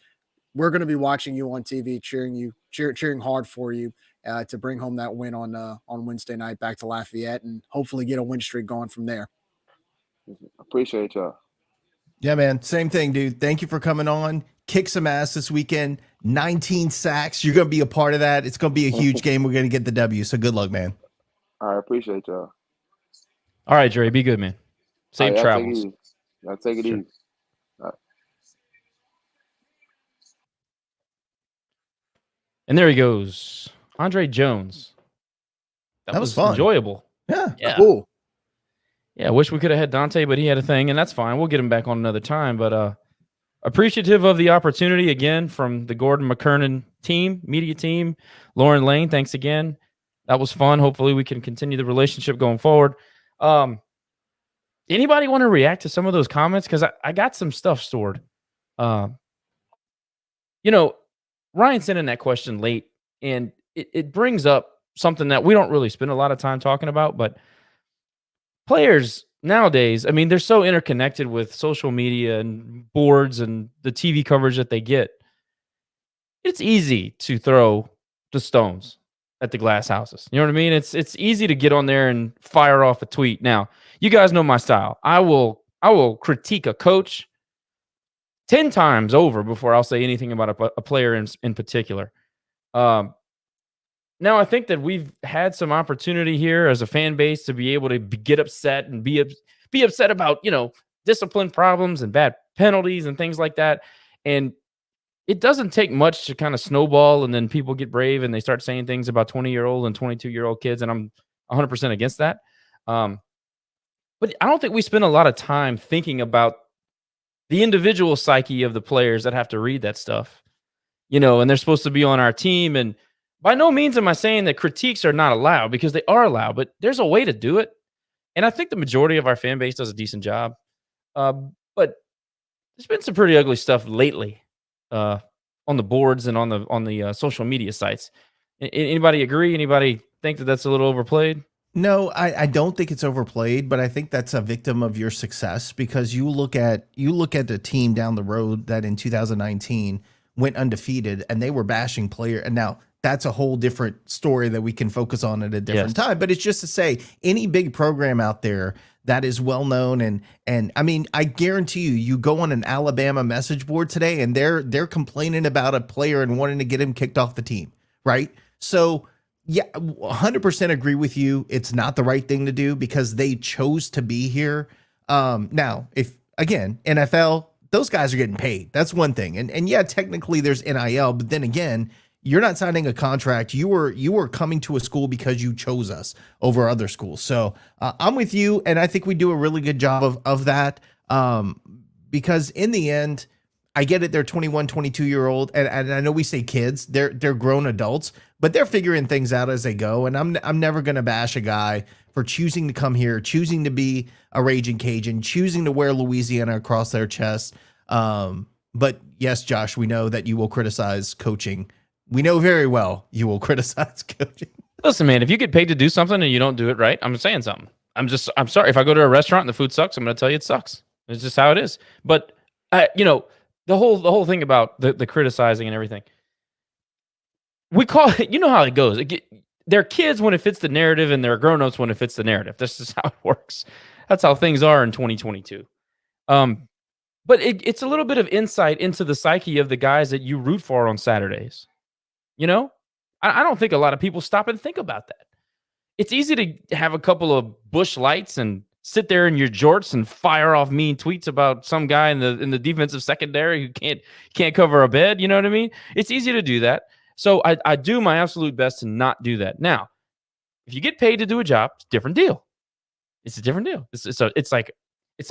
we're going to be watching you on TV, cheering hard for you to bring home that win on Wednesday night back to Lafayette and hopefully get a win streak going from there. Appreciate y'all. Yeah, man. Same thing, dude. Thank you for coming on. Kick some ass this weekend. 19 sacks. You're going to be a part of that. It's going to be a huge game. We're going to get the W. So good luck, man. I appreciate y'all. All right, Dre, be good, man. Safe All right, travels. Y'all take it easy. All right. And there he goes, Andre Jones. That was fun. Enjoyable. Yeah. Cool. Yeah, I wish we could have had Dante, but he had a thing, and that's fine. We'll get him back on another time. But appreciative of the opportunity again from the Gordon McKernan team, media team. Lauren Lane, thanks again. That was fun. Hopefully we can continue the relationship going forward. Anybody want to react to some of those comments? Because I got some stuff stored. Ryan sent in that question late, and it brings up something that we don't really spend a lot of time talking about, but players nowadays, I mean, they're so interconnected with social media and boards and the TV coverage that they get. It's easy to throw the stones at the glass houses. You know what I mean? It's easy to get on there and fire off a tweet. Now, you guys know my style. I will critique a coach 10 times over before I'll say anything about a player in particular. Now, I think that we've had some opportunity here as a fan base to be able to get upset and be upset about, discipline problems and bad penalties and things like that. And it doesn't take much to kind of snowball, and then people get brave and they start saying things about 20-year-old and 22-year-old kids, and I'm 100% against that. But I don't think we spend a lot of time thinking about the individual psyche of the players that have to read that stuff, and they're supposed to be on our team. And by no means am I saying that critiques are not allowed, because they are allowed, but there's a way to do it. And I think the majority of our fan base does a decent job. But there's been some pretty ugly stuff lately on the boards and on the social media sites. Anybody agree? Anybody think that that's a little overplayed? No, I don't think it's overplayed, but I think that's a victim of your success, because you look at the team down the road that in 2019 went undefeated and they were bashing player. And now that's a whole different story that we can focus on at a different time. But it's just to say any big program out there that is well known. And I mean, I guarantee you go on an Alabama message board today and they're complaining about a player and wanting to get him kicked off the team. Right. So yeah, 100% agree with you. It's not the right thing to do because they chose to be here. Now, if again, NFL, those guys are getting paid. That's one thing. And yeah, technically there's NIL, but then again, you're not signing a contract. You were coming to a school because you chose us over other schools. So I'm with you. And I think we do a really good job of that. Because in the end, I get it. They're 21, 22-year-old. And I know we say kids, they're grown adults, but they're figuring things out as they go. And I'm never going to bash a guy for choosing to come here, choosing to be a Ragin' Cajun, choosing to wear Louisiana across their chest. But yes, Josh, we know that you will criticize coaching. We know very well you will criticize coaching. Listen, man, if you get paid to do something and you don't do it right, I'm saying something. I'm sorry. If I go to a restaurant and the food sucks, I'm going to tell you it sucks. It's just how it is. But the whole thing about the criticizing and everything, we call it, you know how it goes. They're kids when it fits the narrative and they're grown-ups when it fits the narrative. That's just how it works. That's how things are in 2022. But it's a little bit of insight into the psyche of the guys that you root for on Saturdays. I don't think a lot of people stop and think about that. It's easy to have a couple of bush lights and sit there in your jorts and fire off mean tweets about some guy in the defensive secondary who can't cover a bed. You know what I mean? It's easy to do that. So I do my absolute best to not do that. Now, if you get paid to do a job, it's a different deal. It's a different deal. It's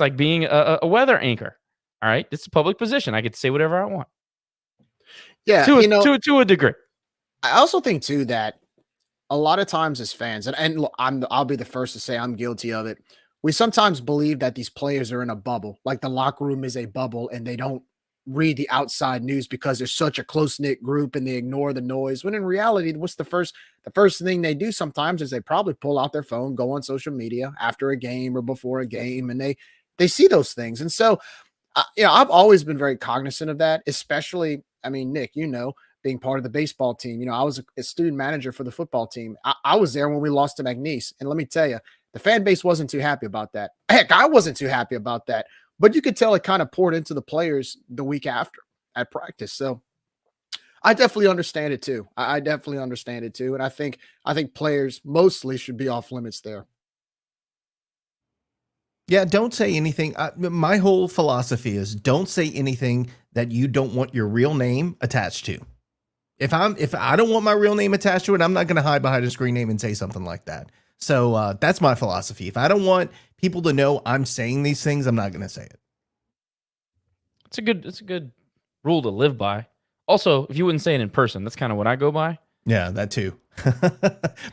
like being a weather anchor. All right, it's a public position. I get to say whatever I want. Yeah, to a degree. I also think too that a lot of times as fans, and look, I'll be the first to say I'm guilty of it. We sometimes believe that these players are in a bubble, like the locker room is a bubble, and they don't read the outside news because they're such a close-knit group and they ignore the noise. When in reality, what's the first thing they do sometimes is they probably pull out their phone, go on social media after a game or before a game, and they see those things. And so, I've always been very cognizant of that, especially, I mean, Nick, being part of the baseball team. I was a student manager for the football team. I was there when we lost to McNeese. And let me tell you, the fan base wasn't too happy about that. Heck, I wasn't too happy about that. But you could tell it kind of poured into the players the week after at practice. So I definitely understand it too. I definitely understand it too. And I think players mostly should be off limits there. Yeah, don't say anything. My whole philosophy is don't say anything that you don't want your real name attached to. If I don't want my real name attached to it, I'm not going to hide behind a screen name and say something like that. So that's my philosophy. If I don't want people to know I'm saying these things, I'm not going to say it. It's a good rule to live by. Also, if you wouldn't say it in person, that's kind of what I go by. Yeah, that too.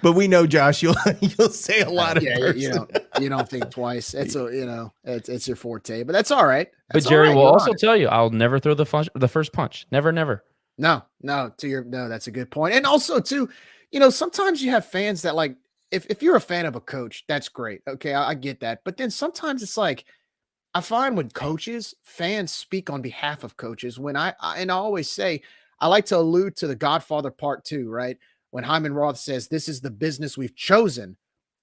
But we know, Josh, you'll say a lot of person. You don't think twice. It's it's your forte, but that's all right. But Jerry will also tell you, I'll never throw the first punch. Never. No, that's a good point. And also too, sometimes you have fans that like, if you're a fan of a coach, that's great. Okay, I get that. But then sometimes it's like, I find when coaches, fans speak on behalf of coaches. When I always say, I like to allude to The Godfather Part 2, right? When Hyman Roth says, "This is the business we've chosen."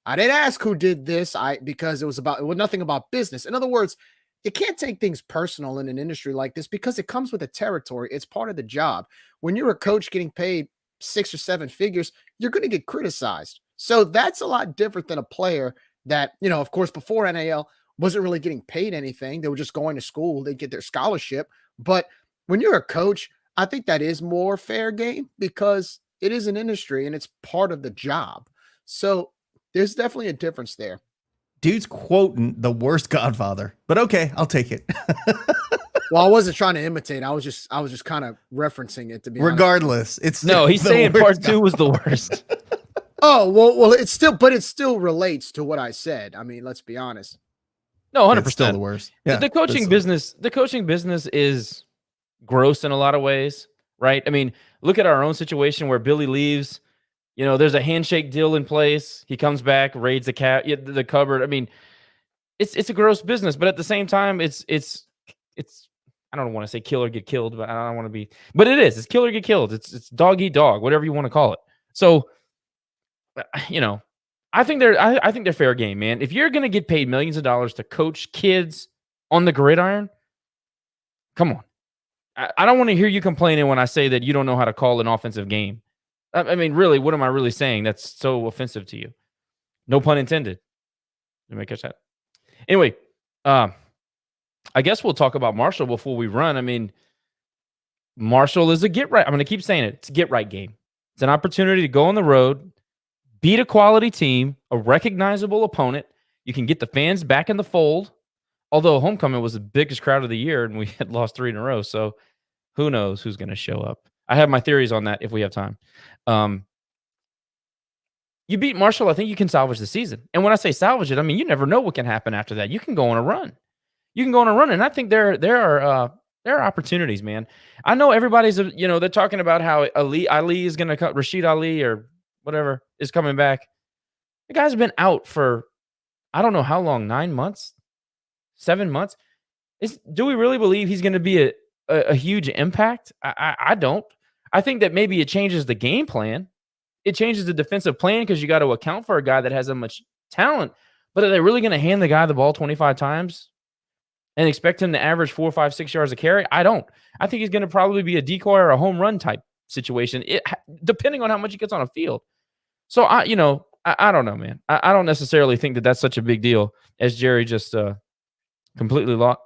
I didn't ask who did this, because it was nothing about business. In other words, you can't take things personal in an industry like this because it comes with a territory. It's part of the job. When you're a coach getting paid 6 or 7 figures, you're going to get criticized. So that's a lot different than a player that, of course, before NAL wasn't really getting paid anything. They were just going to school. They get their scholarship. But when you're a coach, I think that is more fair game because it is an industry and it's part of the job. So there's definitely a difference there. Dude's quoting the worst Godfather, but okay, I'll take it. Well, I wasn't trying to imitate. I was just kind of referencing it, to be regardless. Honest. He's saying part 2 was the worst. Oh, well, it still relates to what I said. I mean, let's be honest. No, 100%. It's still the worst. Yeah, the coaching business is gross in a lot of ways, right? I mean, look at our own situation where Billy leaves. There's a handshake deal in place. He comes back, raids the cupboard. I mean, it's a gross business, but at the same time, it's I don't want to say kill or get killed, but I don't want to be. But it is. It's kill or get killed. It's dog eat dog, whatever you want to call it. So, I think they're fair game, man. If you're gonna get paid millions of dollars to coach kids on the gridiron, come on. I don't want to hear you complaining when I say that you don't know how to call an offensive game. I mean, really, what am I really saying that's so offensive to you? No pun intended. Let me catch that. Anyway, I guess we'll talk about Marshall before we run. I mean, Marshall is a get right. I'm going to keep saying it. It's a get right game. It's an opportunity to go on the road, beat a quality team, a recognizable opponent. You can get the fans back in the fold. Although homecoming was the biggest crowd of the year and we had lost 3 in a row. So who knows who's going to show up. I have my theories on that if we have time. You beat Marshall, I think you can salvage the season. And when I say salvage it, I mean, you never know what can happen after that. You can go on a run. And I think there are opportunities, man. I know everybody's, they're talking about how Ali is going to cut Rashid Ali or whatever is coming back. The guy's been out for, I don't know how long, 9 months, 7 months. Do we really believe he's going to be a huge impact? I don't. I think that maybe it changes the game plan. It changes the defensive plan because you got to account for a guy that has that much talent. But are they really going to hand the guy the ball 25 times and expect him to average 4, 5, 6 yards a carry? I don't. I think he's going to probably be a decoy or a home run type situation, depending on how much he gets on a field. So, I don't know, man. I don't necessarily think that that's such a big deal as Jerry just completely lost.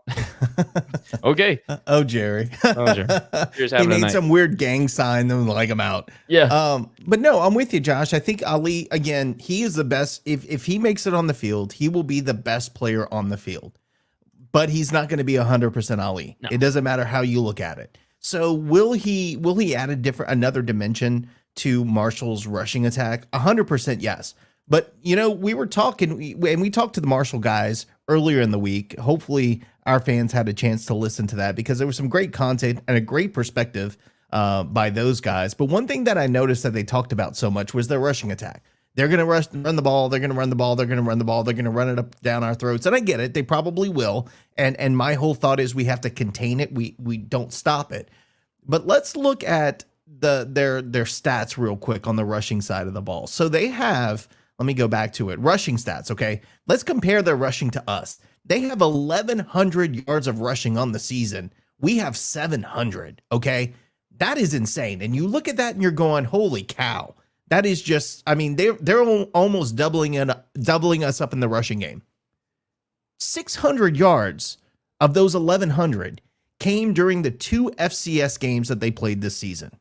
Okay. Jerry. Jerry's He made some weird gang sign and like him out. Yeah. But no, I'm with you, Josh. I think Ali, again, he is the best. If he makes it on the field, he will be the best player on the field. But he's not going to be 100% Ali. No. It doesn't matter how you look at it. So will he add another dimension to Marshall's rushing attack? 100% yes. But, we were talking, and we talked to the Marshall guys earlier in the week. Hopefully our fans had a chance to listen to that because there was some great content and a great perspective by those guys. But one thing that I noticed that they talked about so much was their rushing attack. They're going to run the ball. They're going to run the ball. They're going to run the ball. They're going to run it up down our throats. And I get it. They probably will. And my whole thought is we have to contain it. We don't stop it. But let's look at their stats real quick on the rushing side of the ball. So they have, let me go back to it, rushing stats, okay? Let's compare their rushing to us. They have 1,100 yards of rushing on the season. We have 700, okay? That is insane. And you look at that and you're going, holy cow. That is just, I mean, they're almost doubling us up in the rushing game. 600 yards of those 1,100 came during the 2 FCS games that they played this season.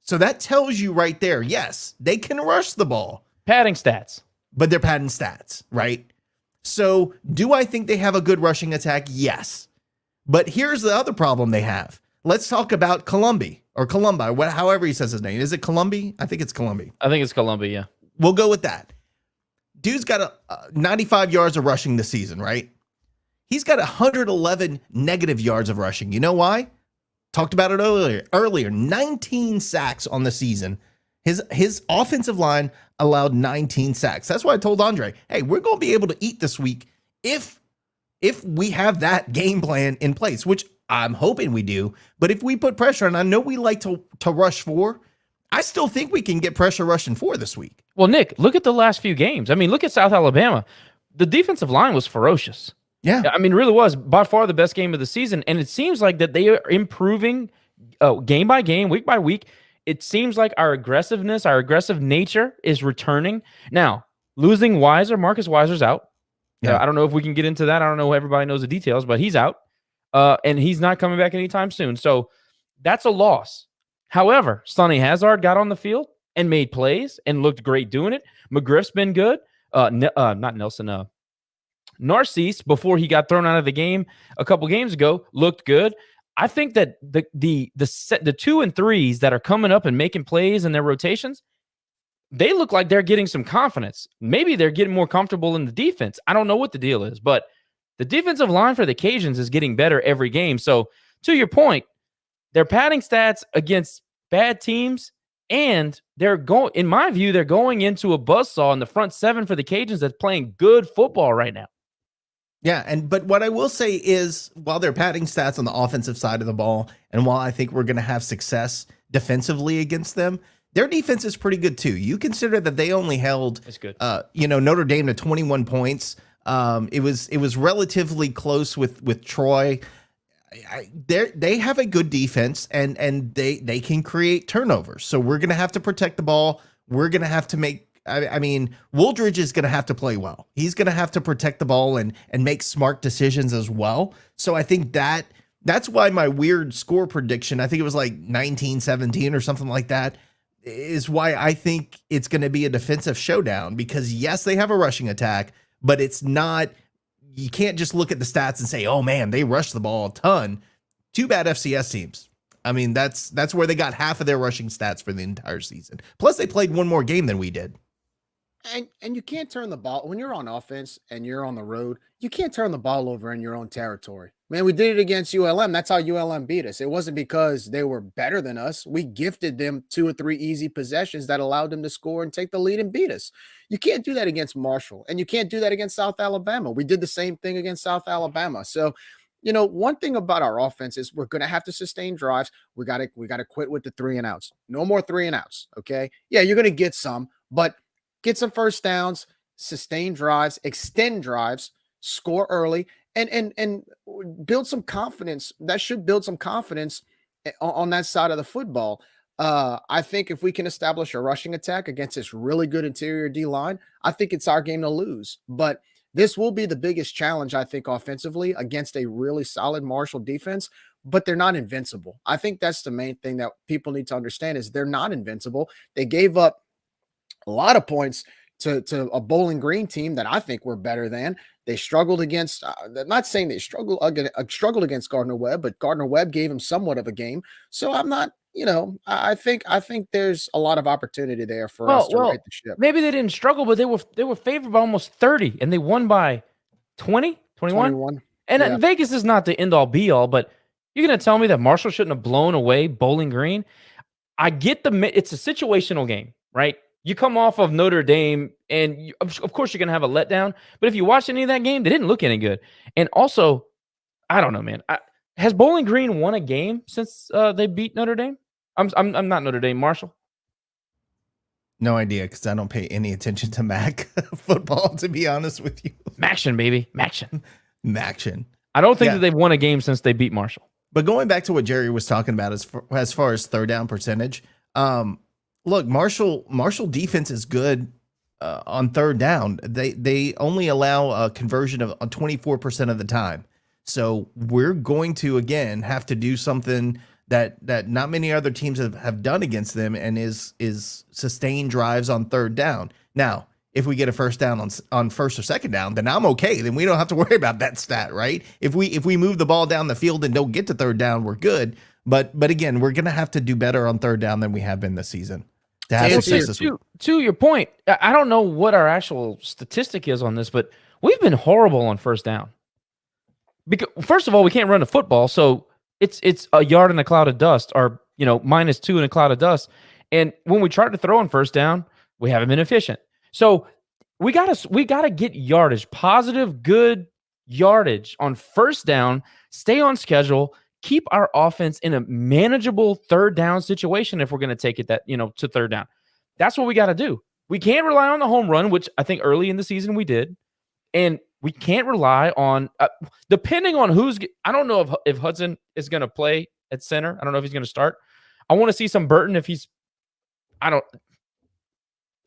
So that tells you right there, yes, they can rush the ball. Padding stats. But they're padding stats, right? So do I think they have a good rushing attack? Yes. But here's the other problem they have. Let's talk about Columbi, however he says his name. Is it Columbi? I think it's Columbi. I think it's Columbi, yeah. We'll go with that. Dude's got 95 yards of rushing this season, right? He's got 111 negative yards of rushing. You know why? Talked about it earlier. 19 sacks on the season. His offensive line allowed 19 sacks. That's why I told Andre, hey, we're going to be able to eat this week if we have that game plan in place, which I'm hoping we do. But if we put pressure, and I know we like to rush 4, I still think we can get pressure rushing 4 this week. Well, Nick, look at the last few games. I mean, look at South Alabama. The defensive line was ferocious. Yeah. I mean, really was by far the best game of the season. And it seems like that they are improving game by game, week by week. It seems like our aggressiveness, our aggressive nature is returning. Now, losing Marcus Weiser's out. Yeah. I don't know if we can get into that. I don't know if everybody knows the details, but he's out. And he's not coming back anytime soon. So that's a loss. However, Sonny Hazard got on the field and made plays and looked great doing it. McGriff's been good. Not Nelson. Narcisse, before he got thrown out of the game a couple games ago, looked good. I think that the 2 and 3s that are coming up and making plays in their rotations, they look like they're getting some confidence. Maybe they're getting more comfortable in the defense. I don't know what the deal is, but the defensive line for the Cajuns is getting better every game. So to your point, they're padding stats against bad teams, and they're going, in my view, they're going into a buzzsaw in the front 7 for the Cajuns that's playing good football right now. Yeah, but what I will say is, while they're padding stats on the offensive side of the ball, and while I think we're going to have success defensively against them, their defense is pretty good too. You consider that they only held, It's good. Notre Dame to 21 points. It was relatively close with Troy. They have a good defense, and they can create turnovers. So we're going to have to protect the ball. We're going to have to make. I mean, Wooldridge is going to have to play well. He's going to have to protect the ball and make smart decisions as well. So I think that's why my weird score prediction, I think it was like 19-17 or something like that, is why I think it's going to be a defensive showdown, because yes, they have a rushing attack, but it's not, you can't just look at the stats and say, oh man, they rushed the ball a ton. Too bad FCS teams. I mean, that's where they got half of their rushing stats for the entire season. Plus they played one more game than we did. And you can't turn the ball when you're on offense and you're on the road. You can't turn the ball over in your own territory. Man, we did it against ULM. That's how ULM beat us. It wasn't because they were better than us. We gifted them 2 or 3 easy possessions that allowed them to score and take the lead and beat us. You can't do that against Marshall, and you can't do that against South Alabama. We did the same thing against South Alabama. So, one thing about our offense is we're going to have to sustain drives. We got to quit with the 3 and outs. No more 3 and outs, okay? Yeah, you're going to get some, but get some first downs, sustain drives, extend drives, score early, and build some confidence. That should build some confidence on that side of the football. I think if we can establish a rushing attack against this really good interior D line, I think it's our game to lose. But this will be the biggest challenge, I think, offensively against a really solid Marshall defense. But they're not invincible. I think that's the main thing that people need to understand is they're not invincible. They gave up a lot of points to a Bowling Green team that I think we're better than. They struggled against, not saying they struggled against Gardner Webb, but Gardner Webb gave them somewhat of a game. So I'm not, I think there's a lot of opportunity there for us to right the ship. Maybe they didn't struggle, but they were favored by almost 30, and they won by 20, 21. And Vegas is not the end all be all, but you're going to tell me that Marshall shouldn't have blown away Bowling Green? I get it's a situational game, right? You come off of Notre Dame, and of course you're going to have a letdown. But if you watch any of that game, they didn't look any good. And also, I don't know, man. Has Bowling Green won a game since they beat Notre Dame? I'm not Notre Dame, Marshall. No idea, because I don't pay any attention to MAC football, to be honest with you. Maction, baby, Maction. Maction. I don't think that they've won a game since they beat Marshall. But going back to what Jerry was talking about as far as third down percentage, look, Marshall defense is good on third down. They only allow a conversion of 24% of the time. So we're going to, again, have to do something that not many other teams have done against them, and is sustain drives on third down. Now, if we get a first down on first or second down, then I'm okay. Then we don't have to worry about that stat, right? If we move the ball down the field and don't get to third down, we're good. But again, we're going to have to do better on third down than we have been this season. To your point, I don't know what our actual statistic is on this, but we've been horrible on first down. Because first of all, we can't run the football, so it's a yard in a cloud of dust, or -2 in a cloud of dust. And when we try to throw on first down, we haven't been efficient. So we gotta get yardage, positive, good yardage on first down. Stay on schedule. Keep our offense in a manageable third down situation if we're going to take it to third down. That's what we got to do. We can't rely on the home run, which I think early in the season we did. And we can't rely on, depending on I don't know if Hudson is going to play at center. I don't know if he's going to start. I want to see some Burton if he's,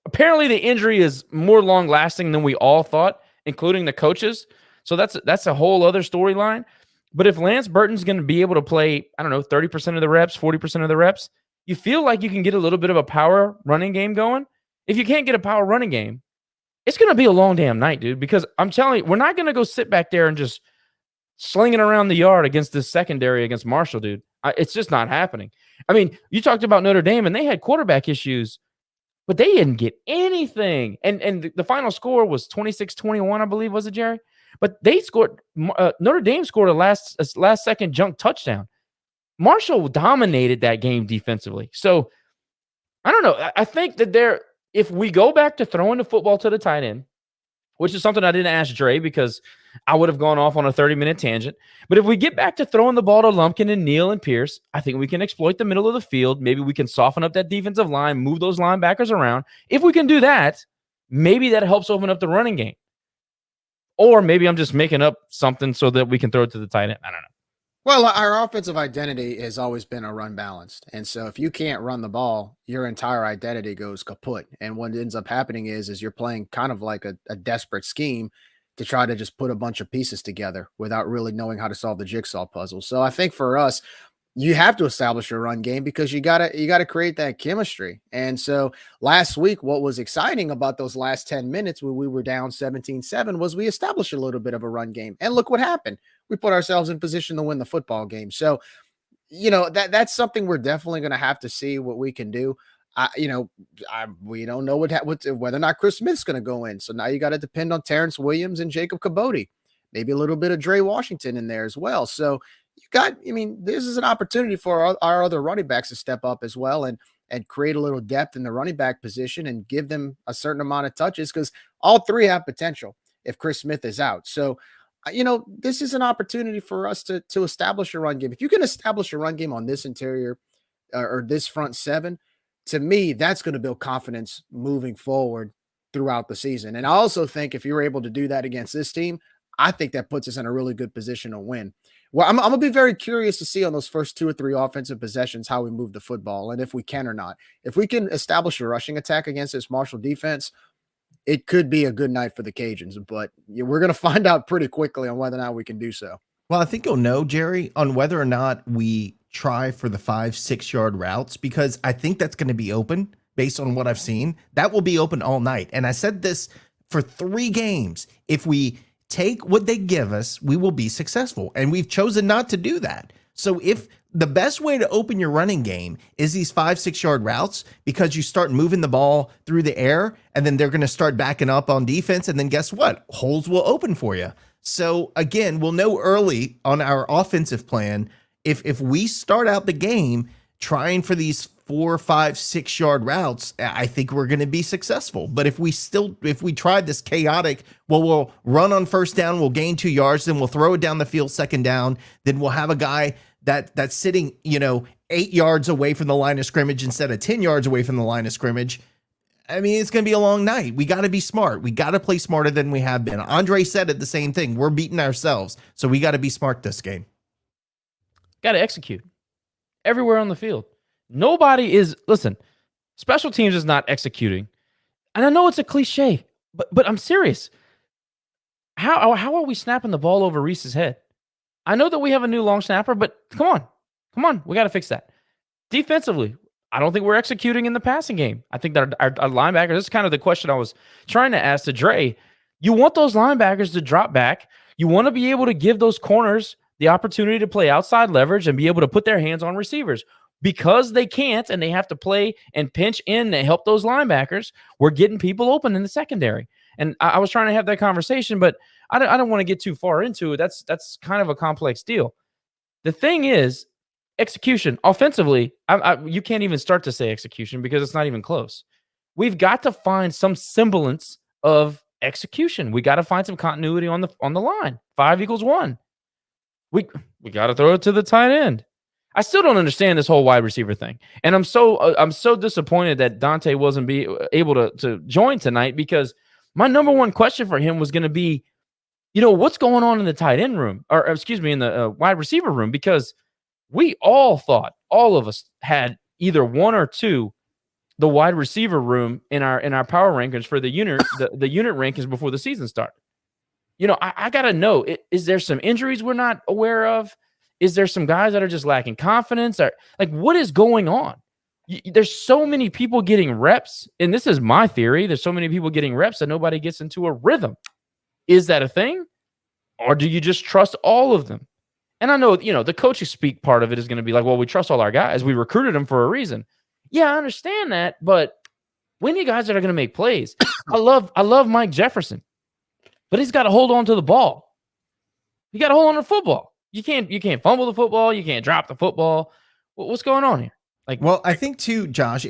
apparently the injury is more long lasting than we all thought, including the coaches. So that's a whole other storyline. But if Lance Burton's going to be able to play, 30% of the reps, 40% of the reps, you feel like you can get a little bit of a power running game going. If you can't get a power running game, it's going to be a long damn night, dude, because I'm telling you, we're not going to go sit back there and just slinging around the yard against this secondary against Marshall, dude. It's just not happening. I mean, you talked about Notre Dame, and they had quarterback issues, but they didn't get anything. And the final score was 26-21, I believe, was it, Jerry? But they scored. Notre Dame scored a last second junk touchdown. Marshall dominated that game defensively. So I don't know. I think that if we go back to throwing the football to the tight end, which is something I didn't ask Dre because I would have gone off on a 30-minute tangent. But if we get back to throwing the ball to Lumpkin and Neal and Pierce, I think we can exploit the middle of the field. Maybe we can soften up that defensive line, move those linebackers around. If we can do that, maybe that helps open up the running game. Or maybe I'm just making up something so that we can throw it to the tight end. I don't know. Well, our offensive identity has always been a run balanced. And so if you can't run the ball, your entire identity goes kaput. And what ends up happening is you're playing kind of like a desperate scheme to try to just put a bunch of pieces together without really knowing how to solve the jigsaw puzzle. So I think for us, you have to establish your run game because you gotta create that chemistry. And so last week, what was exciting about those last 10 minutes when we were down 17-7 was we established a little bit of a run game. And look what happened. We put ourselves in position to win the football game. So, that's something we're definitely going to have to see what we can do. We don't know whether or not Chris Smith's going to go in. So now you got to depend on Terrence Williams and Jacob Cabote, maybe a little bit of Dre Washington in there as well. So this is an opportunity for our other running backs to step up as well and create a little depth in the running back position and give them a certain amount of touches because all three have potential if Chris Smith is out. So, this is an opportunity for us to establish a run game. If you can establish a run game on this interior or this front seven, to me, that's going to build confidence moving forward throughout the season. And I also think if you're able to do that against this team, I think that puts us in a really good position to win. Well, I'm going to be very curious to see on those first 2 or 3 offensive possessions how we move the football and if we can or not. If we can establish a rushing attack against this Marshall defense, it could be a good night for the Cajuns, but we're going to find out pretty quickly on whether or not we can do so. Well, I think you'll know, Jerry, on whether or not we try for the 5-6 yard routes, because I think that's going to be open based on what I've seen. That will be open all night. And I said this for 3 games. If we take what they give us, we will be successful. And we've chosen not to do that. So if the best way to open your running game is these 5-6 yard routes, because you start moving the ball through the air and then they're going to start backing up on defense. And then guess what? Holes will open for you. So again, we'll know early on our offensive plan. If we start out the game trying for these 4, 5, 6 yard routes, I think we're going to be successful. But if we try this chaotic, we'll run on first down, we'll gain 2 yards, then we'll throw it down the field second down, then we'll have a guy that's sitting, 8 yards away from the line of scrimmage instead of 10 yards away from the line of scrimmage. I mean, it's going to be a long night. We got to be smart. We got to play smarter than we have been. Andre said it the same thing. We're beating ourselves. So we got to be smart this game. Got to execute everywhere on the field. Nobody is, listen, special teams is not executing. And I know it's a cliche, but I'm serious. How are we snapping the ball over Reese's head? I know that we have a new long snapper, but come on. We got to fix that. Defensively, I don't think we're executing in the passing game. I think that our linebackers, this is kind of the question I was trying to ask to Dre. You want those linebackers to drop back. You want to be able to give those corners the opportunity to play outside leverage and be able to put their hands on receivers. Because they can't and they have to play and pinch in to help those linebackers, we're getting people open in the secondary. And I was trying to have that conversation, but I don't want to get too far into it. That's kind of a complex deal. The thing is, execution. Offensively, you can't even start to say execution because it's not even close. We've got to find some semblance of execution. We got to find some continuity on the line. 5 = 1. We got to throw it to the tight end. I still don't understand this whole wide receiver thing. And I'm so disappointed that Dante wasn't able to join tonight, because my number one question for him was going to be, what's going on in the tight end room, or excuse me, in the wide receiver room, because we all thought, all of us had either 1 or 2, the wide receiver room in our power rankings for the unit rankings before the season started. I got to know, is there some injuries we're not aware of? Is there some guys that are just lacking confidence? Or what is going on? There's so many people getting reps, and this is my theory. There's so many people getting reps that nobody gets into a rhythm. Is that a thing? Or do you just trust all of them? And I know, the coaching speak part of it is going to be like, well, we trust all our guys. We recruited them for a reason. Yeah, I understand that, but we need guys that are going to make plays. I love Mike Jefferson, but he's got to hold on to the ball. You got to hold on to the football. You can't fumble the football. You can't drop the football. What's going on here? Well, I think too, Josh,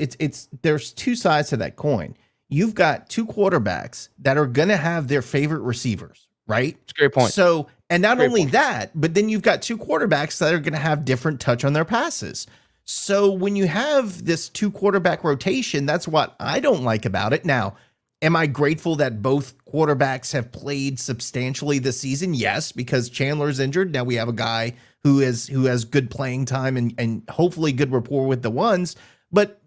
there's 2 sides to that coin. You've got 2 quarterbacks that are going to have their favorite receivers, right? It's a great point. So, and not Great only point. that, but then you've got two quarterbacks that are going to have different touch on their passes. So when you have this two quarterback rotation, that's what I don't like about it. Now, am I grateful that both quarterbacks have played substantially this season? Yes, because Chandler's injured. Now we have a guy who has good playing time and hopefully good rapport with the ones. But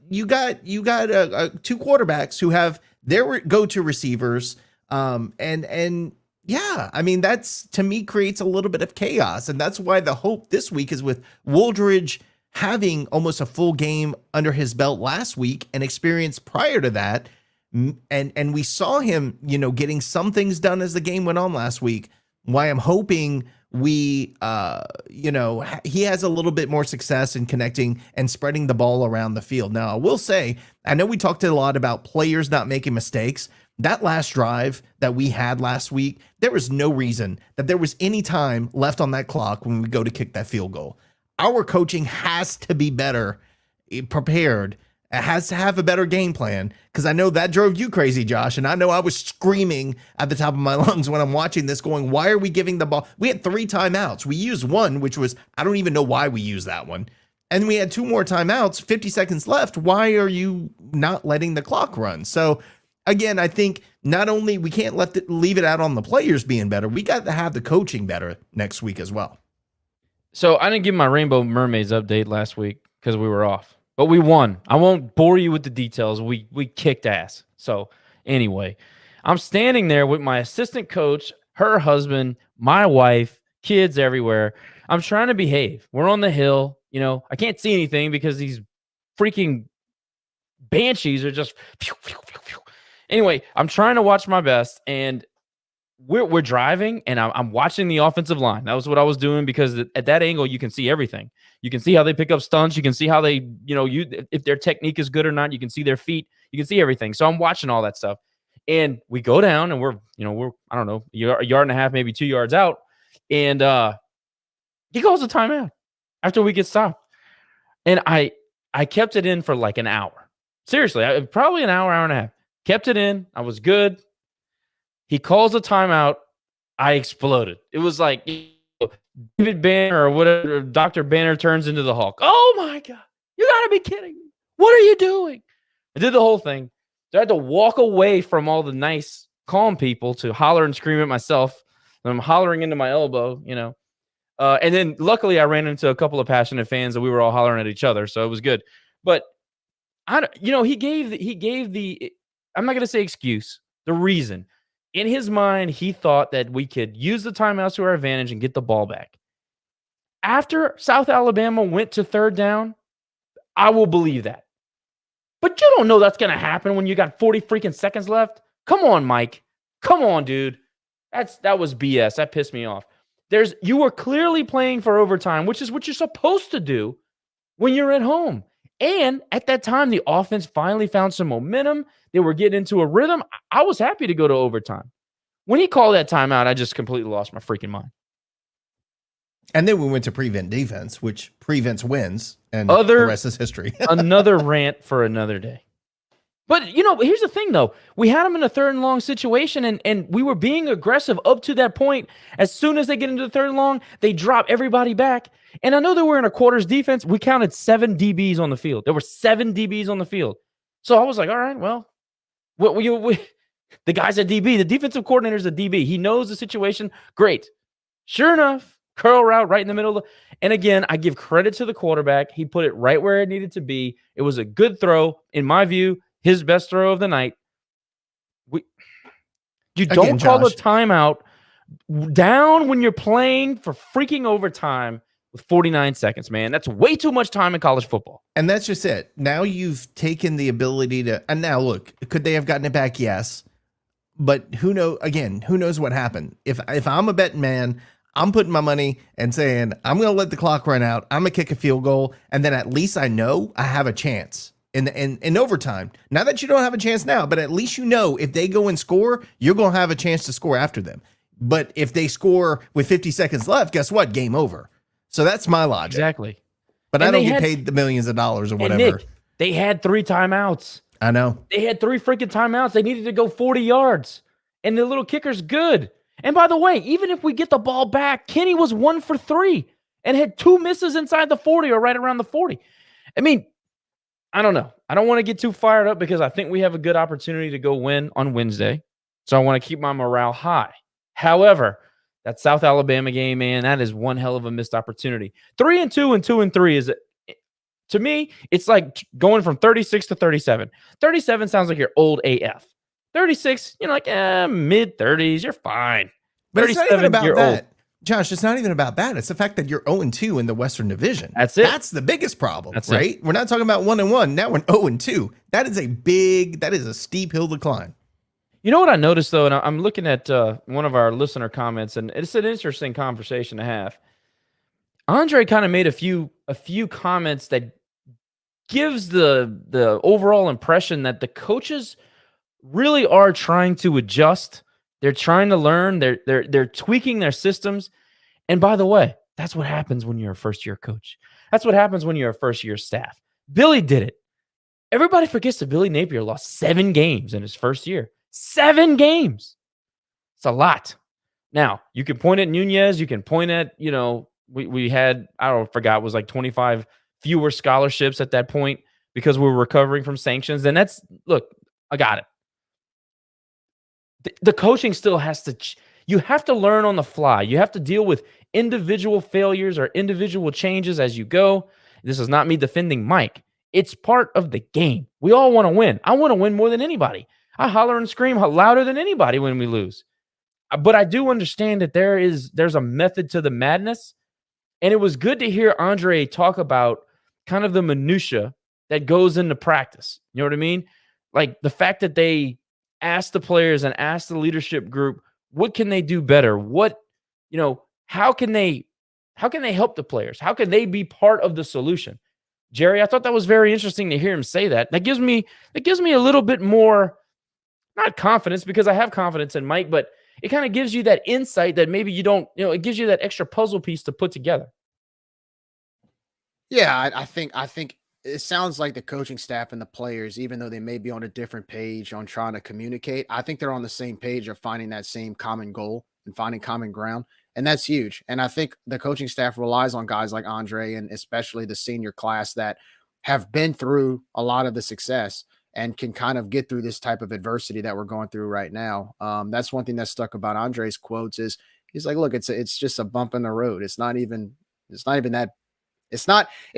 you got two quarterbacks who have their go-to receivers. And yeah, I mean, that's to me creates a little bit of chaos. And that's why the hope this week is with Wooldridge having almost a full game under his belt last week and experience prior to that. And we saw him, getting some things done as the game went on last week. Why I'm hoping he has a little bit more success in connecting and spreading the ball around the field. Now, I will say, I know we talked a lot about players not making mistakes. That last drive that we had last week, there was no reason that there was any time left on that clock when we go to kick that field goal. Our coaching has to be better prepared. It has to have a better game plan, because I know that drove you crazy, Josh, and I know I was screaming at the top of my lungs when I'm watching this going, why are we giving the ball? We had 3 timeouts. We used one, which was, I don't even know why we used that one. And we had 2 more timeouts, 50 seconds left. Why are you not letting the clock run? So again, I think not only we can't leave it out on the players being better, we got to have the coaching better next week as well. So I didn't give my Rainbow Mermaids update last week because we were off, but we won. I won't bore you with the details. We kicked ass. So anyway, I'm standing there with my assistant coach, her husband, my wife, kids everywhere. I'm trying to behave. We're on the hill. I can't see anything because these freaking banshees are just. Anyway, I'm trying to watch my best, and we're driving, and I'm watching the offensive line. That was what I was doing, because at that angle, you can see everything. You can see how they pick up stunts. You can see how they, if their technique is good or not. You can see their feet. You can see everything. So I'm watching all that stuff, and we go down, and we're I don't know, a yard and a half, maybe 2 yards out, and he calls a timeout after we get stopped, and I kept it in for like an hour. Seriously, probably an hour and a half. Kept it in. I was good. He calls a timeout. I exploded. It was like David Banner or whatever. Dr. Banner turns into the Hulk. Oh my God. You got to be kidding me. What are you doing? I did the whole thing. So I had to walk away from all the nice, calm people to holler and scream at myself. And I'm hollering into my elbow, and then luckily I ran into a couple of passionate fans, and we were all hollering at each other. So it was good. But he gave the, I'm not going to say excuse, the reason. In his mind, he thought that we could use the timeouts to our advantage and get the ball back. After South Alabama went to third down, I will believe that. But you don't know that's going to happen when you got 40 freaking seconds left. Come on, Mike. Come on, dude. That was BS. That pissed me off. You were clearly playing for overtime, which is what you're supposed to do when you're at home. And at that time, the offense finally found some momentum. They were getting into a rhythm. I was happy to go to overtime. When he called that timeout, I just completely lost my freaking mind. And then we went to prevent defense, which prevents wins, and the rest is history. Another rant for another day. But, here's the thing, though. We had them in a 3rd and long situation, and we were being aggressive up to that point. As soon as they get into the 3rd and long, they drop everybody back. And I know they were in a quarters defense. We counted 7 DBs on the field. There were 7 DBs on the field. So I was like, all right, well, the guy's a DB. The defensive coordinator's a DB. He knows the situation. Great. Sure enough, curl route right in the middle. And again, I give credit to the quarterback. He put it right where it needed to be. It was a good throw. In my view, his best throw of the night. You don't call the timeout down when you're playing for freaking overtime with 49 seconds, man. That's way too much time in college football. And that's just it. Now you've taken the ability to, and now look, could they have gotten it back? Yes. But who knows what happened? If I'm a betting man, I'm putting my money and saying, I'm going to let the clock run out. I'm going to kick a field goal. And then at least I know I have a chance in overtime. Not that you don't have a chance now, but at least if they go and score, you're going to have a chance to score after them. But if they score with 50 seconds left, guess what? Game over. So that's my logic. Exactly. But I don't get paid the millions of dollars or whatever. Nick, they had 3 timeouts. I know. They had 3 freaking timeouts. They needed to go 40 yards. And the little kicker's good. And by the way, even if we get the ball back, Kenny was 1 for 3 and had 2 misses inside the 40 or right around the 40. I mean, I don't know. I don't want to get too fired up because I think we have a good opportunity to go win on Wednesday. So I want to keep my morale high. However, that South Alabama game, man, that is one hell of a missed opportunity. 3-2 and 2-3 is, to me, it's like going from 36 to 37. 37 sounds like you're old AF. 36, like mid 30s, you're fine. But it's not even about you're that. old. Josh, it's not even about that. It's the fact that you're 0-2 in the Western Division. That's it. That's the biggest problem, That's right? it. We're not talking about 1-1. Now we're 0-2. That is a steep hill to climb. You know what I noticed, though, and I'm looking at one of our listener comments, and it's an interesting conversation to have. Andre kind of made a few comments that gives the overall impression that the coaches really are trying to adjust. They're trying to learn. They're tweaking their systems. And by the way, that's what happens when you're a first-year coach. That's what happens when you're a first-year staff. Billy did it. Everybody forgets that Billy Napier lost 7 games in his first year. 7 games. It's a lot. Now, you can point at Nunez. You can point at, we had, forgot, it was like 25 fewer scholarships at that point because we were recovering from sanctions. And look, I got it. The coaching still has to, you have to learn on the fly. You have to deal with individual failures or individual changes as you go. This is not me defending Mike. It's part of the game. We all want to win. I want to win more than anybody. I holler and scream louder than anybody when we lose. But I do understand that there's a method to the madness. And it was good to hear Andre talk about kind of the minutia that goes into practice. You know what I mean? Like the fact that they ask the players and ask the leadership group, what can they do better? How can they help the players? How can they be part of the solution? Jerry, I thought that was very interesting to hear him say that. That gives me a little bit more, not confidence, because I have confidence in Mike, but it kind of gives you that insight that maybe you don't, it gives you that extra puzzle piece to put together. Yeah, I think it sounds like the coaching staff and the players, even though they may be on a different page on trying to communicate, I think they're on the same page of finding that same common goal and finding common ground. And that's huge. And I think the coaching staff relies on guys like Andre and especially the senior class that have been through a lot of the success and can kind of get through this type of adversity that we're going through right now. That's one thing that stuck about Andre's quotes is he's like, look, it's just a bump in the road. It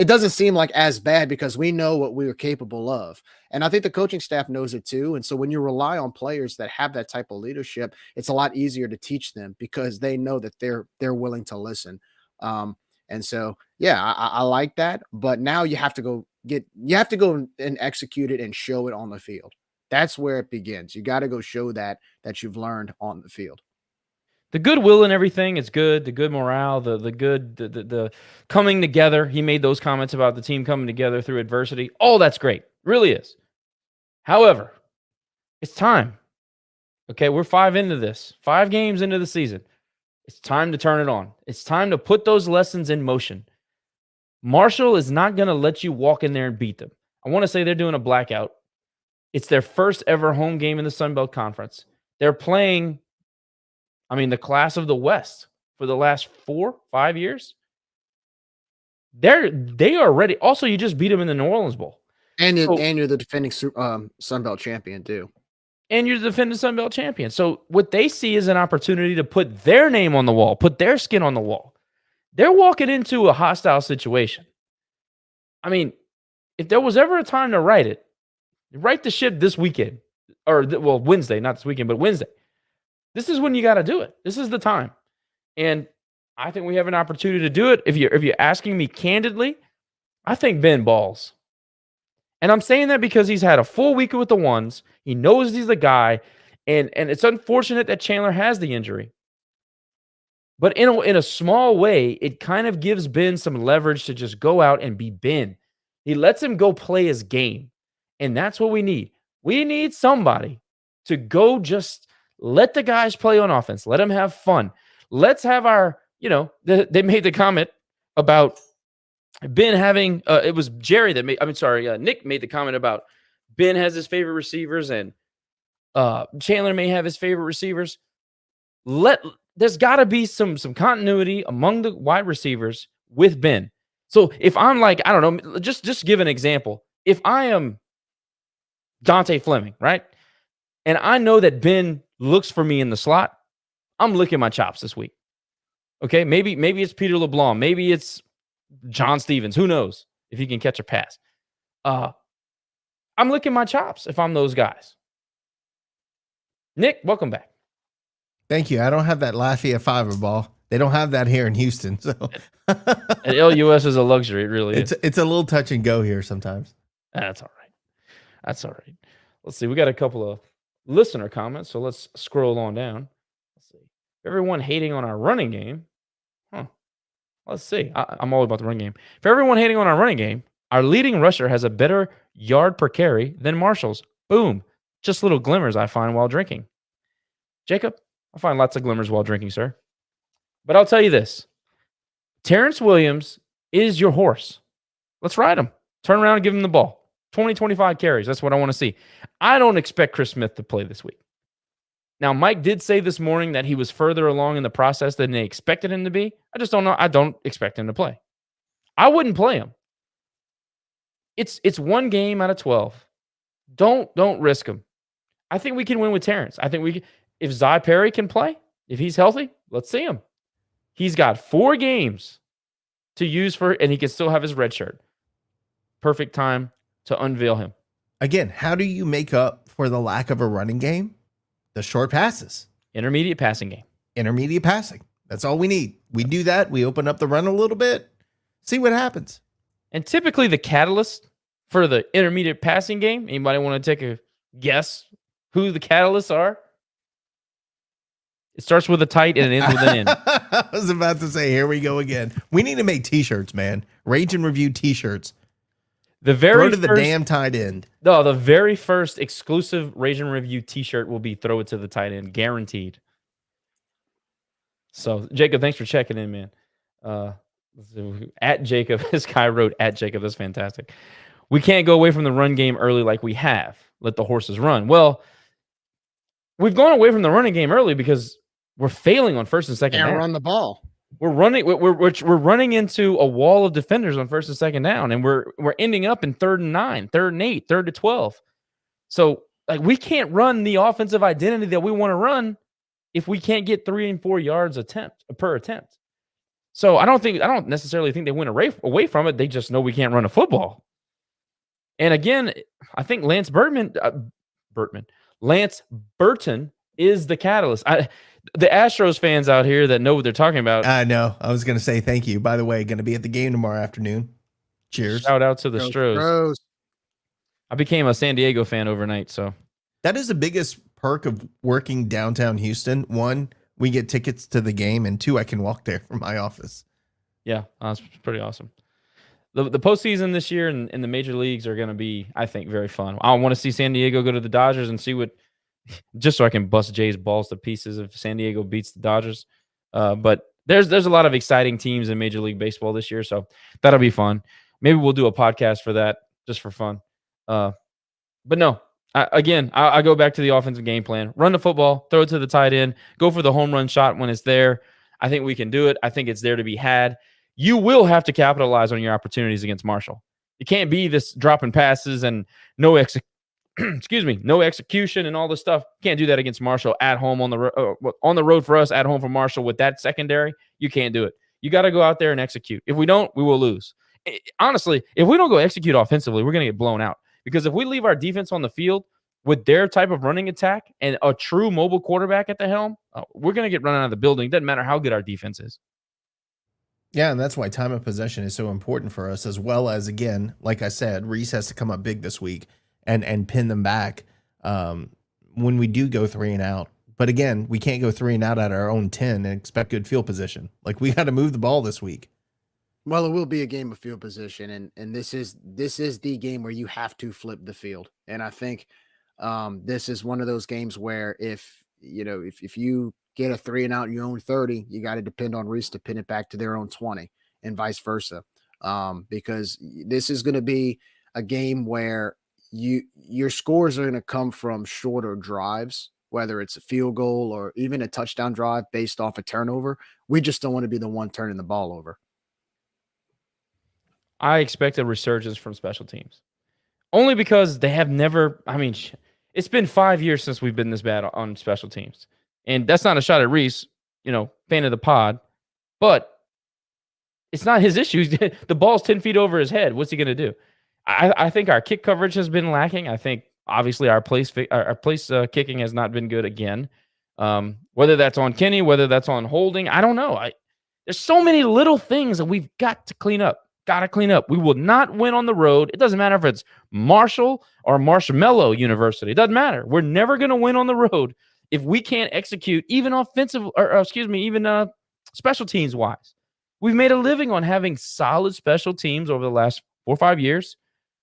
doesn't seem like as bad because we know what we are capable of. And I think the coaching staff knows it too. And so when you rely on players that have that type of leadership, it's a lot easier to teach them because they know that they're willing to listen. And so, yeah, I like that. But now you have to go and execute it and show it on the field. That's where it begins. You got to go show that you've learned on the field. The goodwill and everything is good. The good morale, the coming together. He made those comments about the team coming together through adversity. All that's great. Really is. However, it's time. Okay, we're 5 into this. 5 games into the season. It's time to turn it on. It's time to put those lessons in motion. Marshall is not going to let you walk in there and beat them. I want to say they're doing a blackout. It's their first ever home game in the Sun Belt Conference. They're playing, the class of the West for the last 4-5 years. They are ready. Also, you just beat them in the New Orleans Bowl. And you're the defending Sun Belt champion too. And you're the defending Sun Belt champion. So what they see is an opportunity to put their name on the wall, put their skin on the wall. They're walking into a hostile situation. If there was ever a time to right the ship this weekend. Wednesday, not this weekend, but Wednesday. This is when you got to do it. This is the time. And I think we have an opportunity to do it. If you're asking me candidly, I think Ben balls. And I'm saying that because he's had a full week with the ones. He knows he's the guy. And it's unfortunate that Chandler has the injury. But in a small way, it kind of gives Ben some leverage to just go out and be Ben. He lets him go play his game. And that's what we need. We need somebody to go just let the guys play on offense. Let them have fun. Let's have our, they made the comment about Ben having, it was Jerry that Nick made the comment about Ben has his favorite receivers and Chandler may have his favorite receivers. Let there's got to be some continuity among the wide receivers with Ben. So if I'm like, I don't know, just give an example. If I am Dante Fleming, right? And I know that Ben looks for me in the slot, I'm licking my chops this week. Okay, maybe it's Peter LeBlanc, maybe it's John Stevens. Who knows if he can catch a pass? I'm licking my chops if I'm those guys. Nick, welcome back. Thank you. I don't have that Lafayette fiver ball. They don't have that here in Houston. So And LUS is a luxury. It really is. It's a little touch and go here sometimes. That's all right. That's all right. Let's see. We got a couple of listener comments, so let's scroll on down. Let's see. Everyone hating on our running game. Let's see. I'm all about the running game. For everyone hating on our running game, our leading rusher has a better yard per carry than Marshall's. Boom. Just little glimmers I find while drinking. Jacob, I find lots of glimmers while drinking, sir. But I'll tell you this. Terrence Williams is your horse. Let's ride him. Turn around and give him the ball. 20, 25 carries. That's what I want to see. I don't expect Chris Smith to play this week. Now, Mike did say this morning that he was further along in the process than they expected him to be. I just don't know. I don't expect him to play. I wouldn't play him. It's one game out of 12. Don't risk him. I think we can win with Terrence. I think we can, if Zy Perry can play, if he's healthy, let's see him. He's got 4 games to use for, and he can still have his red shirt. Perfect time to unveil him. Again, how do you make up for the lack of a running game? The short passes. Intermediate passing game. Intermediate passing. That's all we need. We do that. We open up the run a little bit. See what happens. And typically the catalyst for the intermediate passing game, anybody want to take a guess who the catalysts are? It starts with a tight and it ends with an end. I was about to say, here we go again. We need to make t-shirts, man. Rage and Review t-shirts. The very throw to the damn tight end. No, the very first exclusive Rage and Review t-shirt will be throw it to the tight end, guaranteed. So, Jacob, thanks for checking in, man. At Jacob, this guy wrote at Jacob. That's fantastic. We can't go away from the run game early like we have. Let the horses run. Well, we've gone away from the running game early because we're failing on first and second down. Can't run the ball. We're running into a wall of defenders on first and second down, and we're ending up in 3rd and 9, 3rd and 8, 3rd to 12. So like we can't run the offensive identity that we want to run if we can't get 3 and 4 yards per attempt. So I don't necessarily think they went away from it. They just know we can't run a football. And again, I think Lance Burton is the catalyst. The Astros fans out here that know what they're talking about. I know. I was going to say thank you. By the way, going to be at the game tomorrow afternoon. Cheers. Shout out to the Stros. Stros. I became a San Diego fan overnight. So that is the biggest perk of working downtown Houston. 1, we get tickets to the game, and 2, I can walk there from my office. Yeah, that's pretty awesome. The postseason this year and the major leagues are going to be, I think, very fun. I want to see San Diego go to the Dodgers and see what, just so I can bust Jay's balls to pieces if San Diego beats the Dodgers. But there's a lot of exciting teams in Major League Baseball this year, so that'll be fun. Maybe we'll do a podcast for that just for fun. But no, I go back to the offensive game plan. Run the football, throw it to the tight end, go for the home run shot when it's there. I think we can do it. I think it's there to be had. You will have to capitalize on your opportunities against Marshall. It can't be this dropping passes and no execution and all this stuff. Can't do that against Marshall at home on the road for us, at home for Marshall with that secondary. You can't do it. You got to go out there and execute. If we don't, we will lose. Honestly, if we don't go execute offensively, we're going to get blown out. Because if we leave our defense on the field with their type of running attack and a true mobile quarterback at the helm, we're going to get run out of the building. Doesn't matter how good our defense is. Yeah, and that's why time of possession is so important for us, as well as, again, like I said, Reese has to come up big this week and pin them back when we do go 3 and out. But again, we can't go 3 and out at our own 10 and expect good field position. Like, we got to move the ball this week. Well, it will be a game of field position, and this is the game where you have to flip the field. And I think this is one of those games where if you get a 3 and out, you own 30, you got to depend on Reese to pin it back to their own 20 and vice versa. Because this is going to be a game where your scores are going to come from shorter drives whether it's a field goal or even a touchdown drive based off a turnover. We just don't want to be the one turning the ball over. I expect a resurgence from special teams. Only because they have never, I mean, it's been 5 years since we've been this bad on special teams. And that's not a shot at Reese, fan of the pod, but it's not his issue. The ball's 10 feet over his head. What's he going to do? I think our kick coverage has been lacking. I think obviously our place kicking has not been good again. Whether that's on Kenny, whether that's on Holding, I don't know. There's so many little things that we've got to clean up. Got to clean up. We will not win on the road. It doesn't matter if it's Marshall or Marshmallow University. It doesn't matter. We're never going to win on the road if we can't execute even even special teams wise. We've made a living on having solid special teams over the last 4 or 5 years.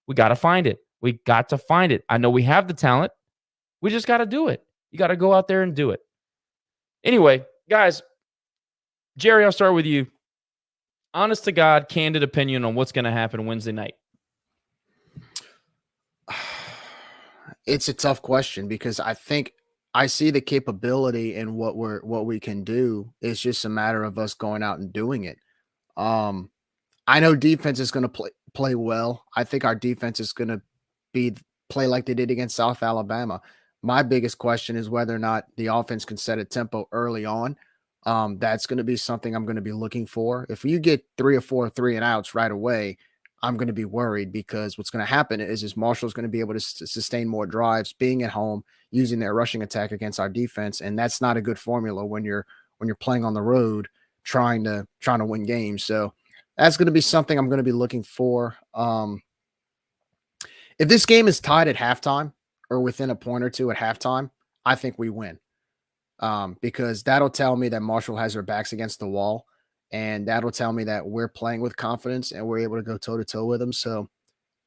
We got to find it. We got to find it. I know we have the talent. We just got to do it. You got to go out there and do it. Anyway, guys, Jerry, I'll start with you. Honest to God, candid opinion on what's going to happen Wednesday night. It's a tough question because I think I see the capability in what we can do. It's just a matter of us going out and doing it. I know defense is going to play well. I think our defense is going to play like they did against South Alabama. My biggest question is whether or not the offense can set a tempo early on. That's going to be something I'm going to be looking for. If you get 3 or 4 3-and-outs right away, I'm going to be worried because what's going to happen is Marshall's going to be able to sustain more drives, being at home, using their rushing attack against our defense, and that's not a good formula when you're playing on the road, trying to win games. So that's going to be something I'm going to be looking for. If this game is tied at halftime or within a point or two at halftime, I think we win. Because that'll tell me that Marshall has their backs against the wall, and that'll tell me that we're playing with confidence and we're able to go toe-to-toe with them. So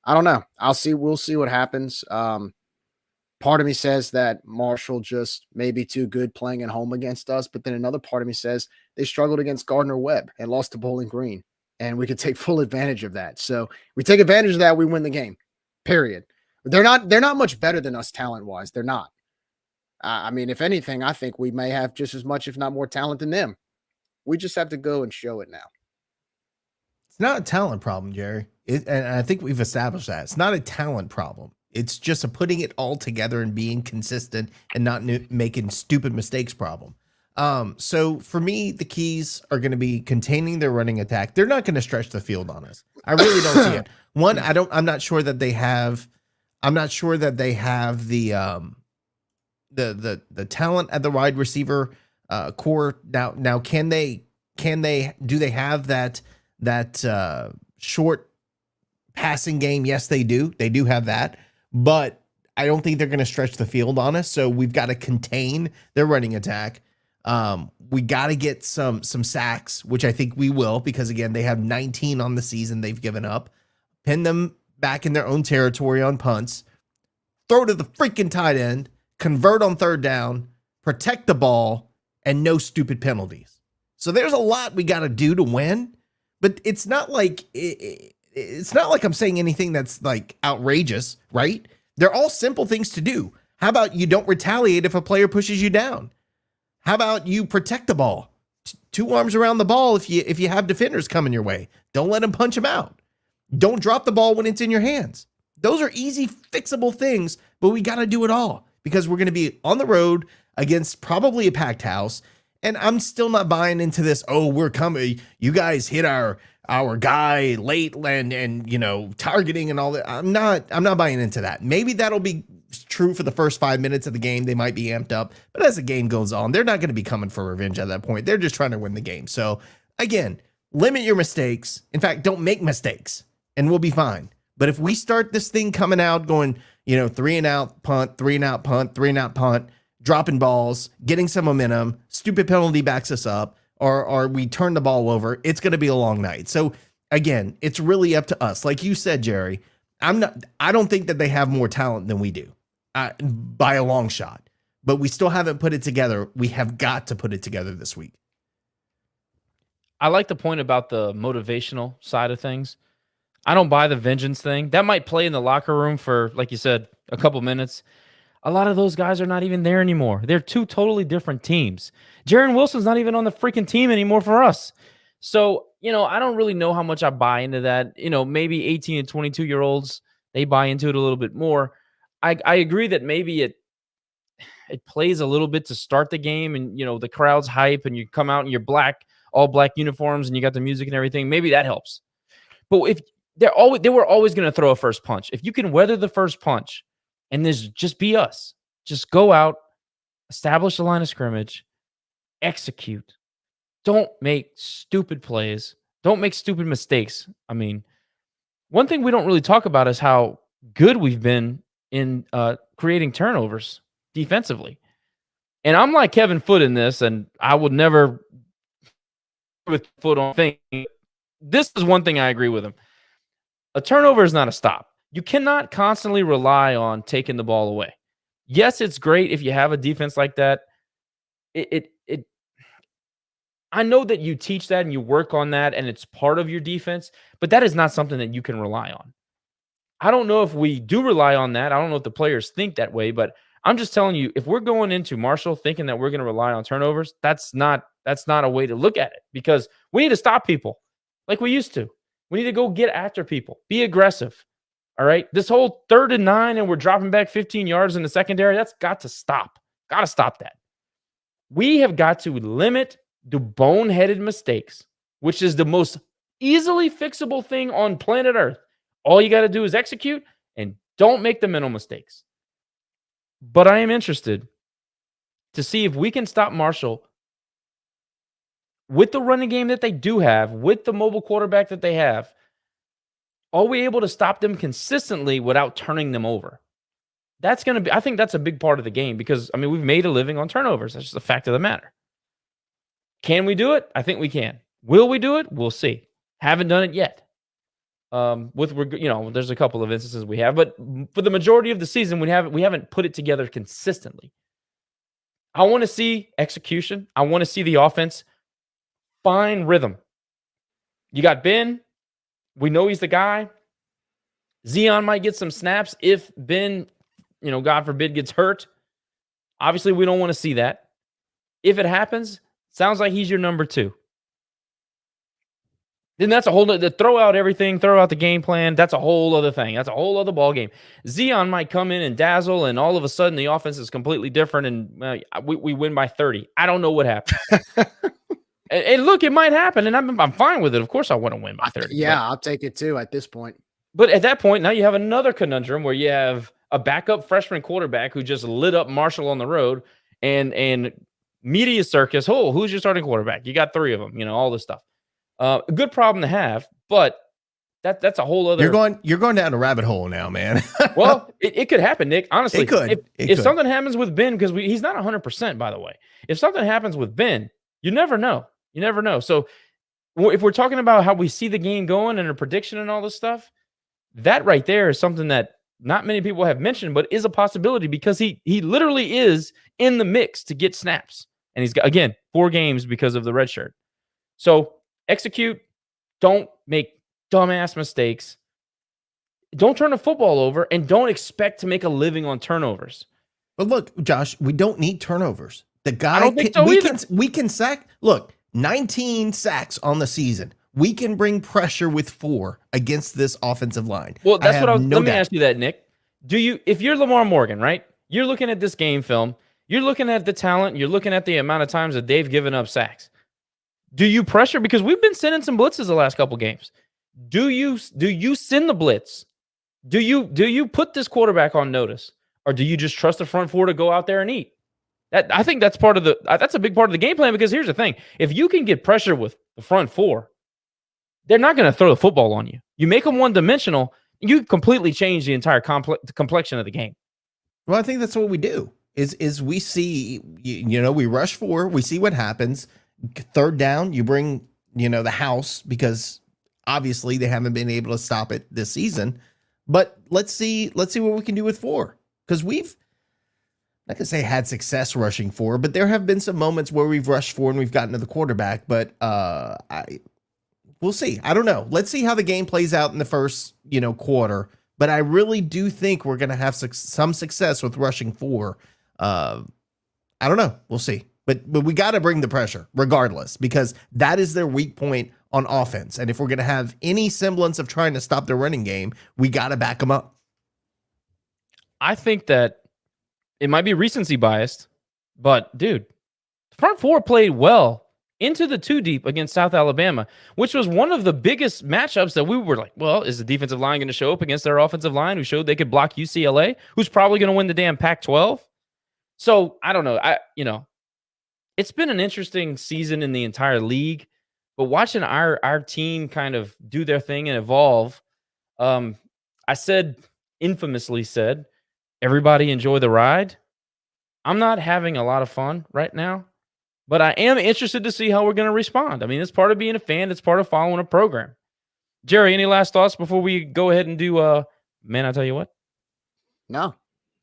I don't know. We'll see what happens. Part of me says that Marshall just may be too good playing at home against us, but then another part of me says they struggled against Gardner-Webb and lost to Bowling Green, and we could take full advantage of that. So we take advantage of that, we win the game, period. They're not much better than us talent-wise. They're not. I mean, if anything, I think we may have just as much, if not more talent than them. We just have to go and show it now. It's not a talent problem, Jerry. And I think we've established that. It's not a talent problem. It's just a putting it all together and being consistent and not making stupid mistakes problem. So for me, the keys are going to be containing their running attack. They're not going to stretch the field on us. I really don't see it. One, I'm not sure that they have the talent at the wide receiver core. Now do they have that short passing game? Yes, they do. They do have that, but I don't think they're going to stretch the field on us. So we've got to contain their running attack. We got to get some sacks, which I think we will, because again, they have 19 on the season they've given up. Pin them back in their own territory on punts. Throw to the freaking tight end. Convert on third down, protect the ball, and no stupid penalties. So there's a lot we got to do to win, but it's not like I'm saying anything that's like outrageous, right? They're all simple things to do. How about you don't retaliate if a player pushes you down? How about you protect the ball? Two arms around the ball if you have defenders coming your way. Don't let them punch them out. Don't drop the ball when it's in your hands. Those are easy, fixable things, but we got to do it all, because we're going to be on the road against probably a packed house. And I'm still not buying into this. Oh, we're coming. You guys hit our guy late and targeting and all that. I'm not buying into that. Maybe that'll be true for the first 5 minutes of the game. They might be amped up, but as the game goes on, they're not going to be coming for revenge at that point. They're just trying to win the game. So again, limit your mistakes. In fact, don't make mistakes and we'll be fine. But if we start this thing coming out going, 3-and-out punt, 3-and-out punt, 3-and-out punt, dropping balls, getting some momentum, stupid penalty backs us up, or we turn the ball over, it's going to be a long night. So again, it's really up to us. Like you said, Jerry, I don't think that they have more talent than we do by a long shot, but we still haven't put it together. We have got to put it together this week. I like the point about the motivational side of things. I don't buy the vengeance thing. That might play in the locker room for, like you said, a couple minutes. A lot of those guys are not even there anymore. They're two totally different teams. Jaron Wilson's not even on the freaking team anymore for us. So, I don't really know how much I buy into that. Maybe 18 and 22-year-olds, they buy into it a little bit more. I agree that maybe it plays a little bit to start the game, and the crowd's hype, and you come out in your all black uniforms, and you got the music and everything. Maybe that helps. But if they were always going to throw a first punch. If you can weather the first punch, and there's just be us, just go out, establish the line of scrimmage, execute. Don't make stupid plays. Don't make stupid mistakes. I mean, one thing we don't really talk about is how good we've been in creating turnovers defensively. And I'm like Kevin Foote in this, and I would never with Foote on thing. This is one thing I agree with him. A turnover is not a stop. You cannot constantly rely on taking the ball away. Yes, it's great if you have a defense like that. I know that you teach that and you work on that, and it's part of your defense, but that is not something that you can rely on. I don't know if we do rely on that. I don't know if the players think that way, but I'm just telling you, if we're going into Marshall thinking that we're going to rely on turnovers, that's not a way to look at it, because we need to stop people like we used to. We need to go get after people, be aggressive. All right. This whole 3rd and 9 and we're dropping back 15 yards in the secondary, that's got to stop. Got to stop that. We have got to limit the boneheaded mistakes, which is the most easily fixable thing on planet Earth. All you got to do is execute and don't make the mental mistakes. But I am interested to see if we can stop Marshall with the running game that they do have, with the mobile quarterback that they have. Are we able to stop them consistently without turning them over? That's going to be, I think that's a big part of the game, because, we've made a living on turnovers. That's just a fact of the matter. Can we do it? I think we can. Will we do it? We'll see. Haven't done it yet. There's a couple of instances we have, but for the majority of the season, we haven't put it together consistently. I want to see execution. I want to see the offense find rhythm. You got Ben. We know he's the guy. Zion might get some snaps if Ben, God forbid, gets hurt. Obviously, we don't want to see that. If it happens, sounds like he's your number 2. Then that's a whole other, throw out everything, throw out the game plan. That's a whole other thing. That's a whole other ball game. Zion might come in and dazzle, and all of a sudden the offense is completely different, and we win by 30. I don't know what happened. And look, it might happen, and I'm fine with it. Of course, I want to win by 30. Yeah, I'll take it too at this point. But at that point, now you have another conundrum where you have a backup freshman quarterback who just lit up Marshall on the road, and media circus. Oh, who's your starting quarterback? You got 3 of them. All this stuff. A good problem to have, but that's a whole other. You're going down a rabbit hole now, man. Well, it could happen, Nick. Honestly, it could. If something happens with Ben, because he's not 100%, by the way. If something happens with Ben, you never know. You never know. So if we're talking about how we see the game going and a prediction and all this stuff, that right there is something that not many people have mentioned, but is a possibility, because he literally is in the mix to get snaps. And he's got, again, 4 games because of the red shirt. So execute. Don't make dumbass mistakes. Don't turn the football over, and don't expect to make a living on turnovers. But look, Josh, we don't need turnovers. The guy, I don't think so either. We can sack. Look, 19 sacks on the season. We can bring pressure with 4 against this offensive line. Well, that's what let me ask you that, Nick. If you're Lamar Morgan, right? You're looking at this game film. You're looking at the talent. You're looking at the amount of times that they've given up sacks. Do you pressure? Because we've been sending some blitzes the last couple games. Do you send the blitz? Do you put this quarterback on notice, or do you just trust the front 4 to go out there and eat? I think that's a big part of the game plan, because here's the thing. If you can get pressure with the front 4, they're not going to throw the football on you. You make them one-dimensional, you completely change the entire complexion of the game. Well, I think that's what we do. Is we see, we rush 4, we see what happens. 3rd down, you bring, the house, because obviously they haven't been able to stop it this season. But let's see what we can do with 4, because we've, not gonna say had success rushing 4, but there have been some moments where we've rushed 4 and we've gotten to the quarterback. But we'll see. I don't know. Let's see how the game plays out in the first, quarter but I really do think we're going to have some success with rushing 4. I don't know. We'll see. But we got to bring the pressure regardless, because that is their weak point on offense. And if we're going to have any semblance of trying to stop their running game, we got to back them up. I think that it might be recency biased, but dude, the front 4 played well into the 2 deep against South Alabama, which was one of the biggest matchups that we were like, well, is the defensive line going to show up against their offensive line who showed they could block UCLA, who's probably going to win the damn Pac-12? So I don't know. It's been an interesting season in the entire league, but watching our team kind of do their thing and evolve, I infamously said, everybody enjoy the ride. I'm not having a lot of fun right now, but I am interested to see how we're going to respond. I mean, it's part of being a fan. It's part of following a program. Jerry, any last thoughts before we go ahead and do, man, I tell you what? No,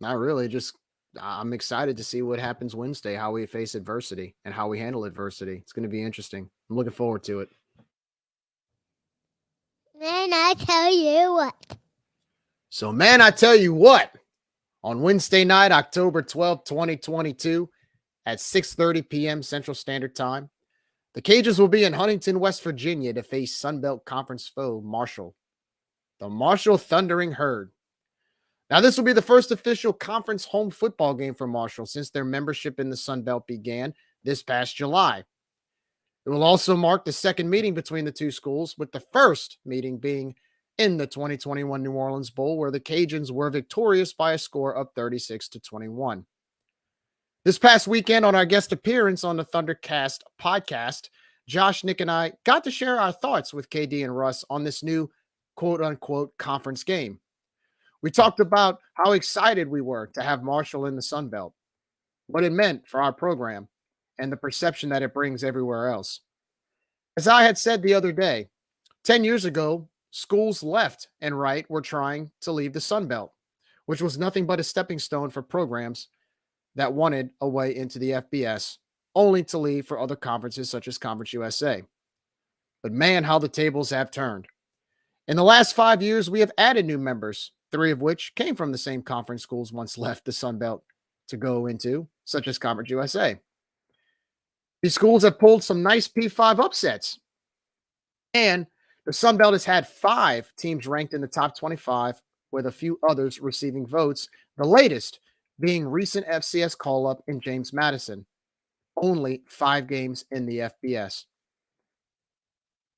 not really. Just I'm excited to see what happens Wednesday, how we face adversity and how we handle adversity. It's going to be interesting. I'm looking forward to it. Man, I tell you what. So, man, I tell you what, on Wednesday night, October 12th, 2022, at 6:30 p.m. Central Standard Time, the Cajuns will be in Huntington, West Virginia to face Sunbelt Conference foe Marshall, the Marshall Thundering Herd. Now, this will be the first official conference home football game for Marshall since their membership in the Sun Belt began this past July. It will also mark the second meeting between the two schools, with the first meeting being in the 2021 New Orleans Bowl, where the Cajuns were victorious by a score of 36-21. This past weekend, on our guest appearance on the Thundercast podcast, Josh, Nick, and I got to share our thoughts with KD and Russ on this new quote-unquote conference game. We talked about how excited we were to have Marshall in the Sun Belt, what it meant for our program, and the perception that it brings everywhere else. As I had said the other day, 10 years ago, schools left and right were trying to leave the Sun Belt, which was nothing but a stepping stone for programs that wanted a way into the FBS, only to leave for other conferences such as Conference USA. But man, how the tables have turned. In the last 5 years, we have added new members, 3 of which came from the same conference schools once left the Sun Belt to go into, such as Conference USA. These schools have pulled some nice P5 upsets. And the Sun Belt has had 5 teams ranked in the top 25, with a few others receiving votes, the latest being recent FCS call-up in James Madison. Only 5 games in the FBS.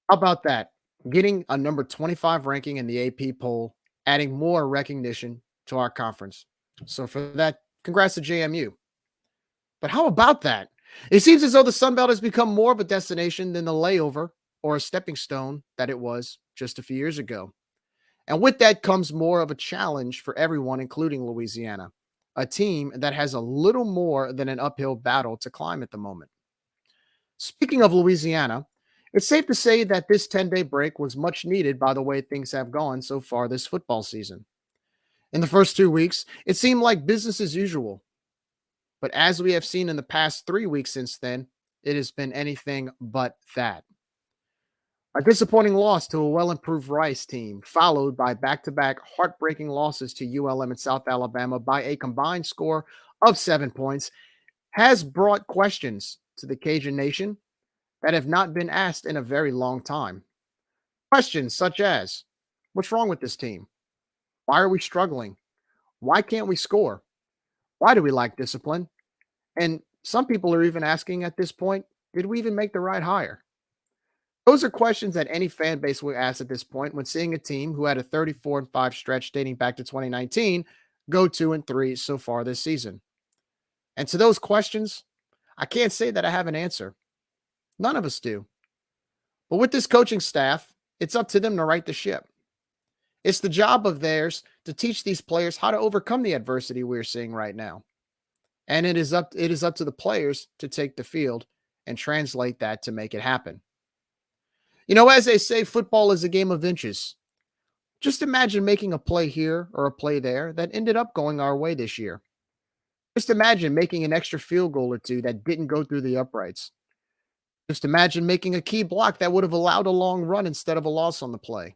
How about that? Getting a number 25 ranking in the AP poll, adding more recognition to our conference. So for that, congrats to JMU. But how about that? It seems as though the Sun Belt has become more of a destination than the layover or a stepping stone that it was just a few years ago. And with that comes more of a challenge for everyone, including Louisiana, a team that has a little more than an uphill battle to climb at the moment. Speaking of Louisiana, it's safe to say that this 10-day break was much needed by the way things have gone so far this football season. In the first 2 weeks, it seemed like business as usual. But as we have seen in the past 3 weeks since then, it has been anything but that. A disappointing loss to a well-improved Rice team, followed by back-to-back heartbreaking losses to ULM and South Alabama by a combined score of 7 points, has brought questions to the Cajun Nation that have not been asked in a very long time. Questions such as, what's wrong with this team? Why are we struggling? Why can't we score? Why do we lack discipline? And some people are even asking at this point, did we even make the right hire? Those are questions that any fan base will ask at this point when seeing a team who had a 34-5 stretch dating back to 2019 go 2-3 so far this season. And to those questions, I can't say that I have an answer. None of us do. But with this coaching staff, it's up to them to right the ship. It's the job of theirs to teach these players how to overcome the adversity we're seeing right now. And it is up to the players to take the field and translate that to make it happen. You know, as they say, football is a game of inches. Just imagine making a play here or a play there that ended up going our way this year. Just imagine making an extra field goal or two that didn't go through the uprights. Just imagine making a key block that would have allowed a long run instead of a loss on the play.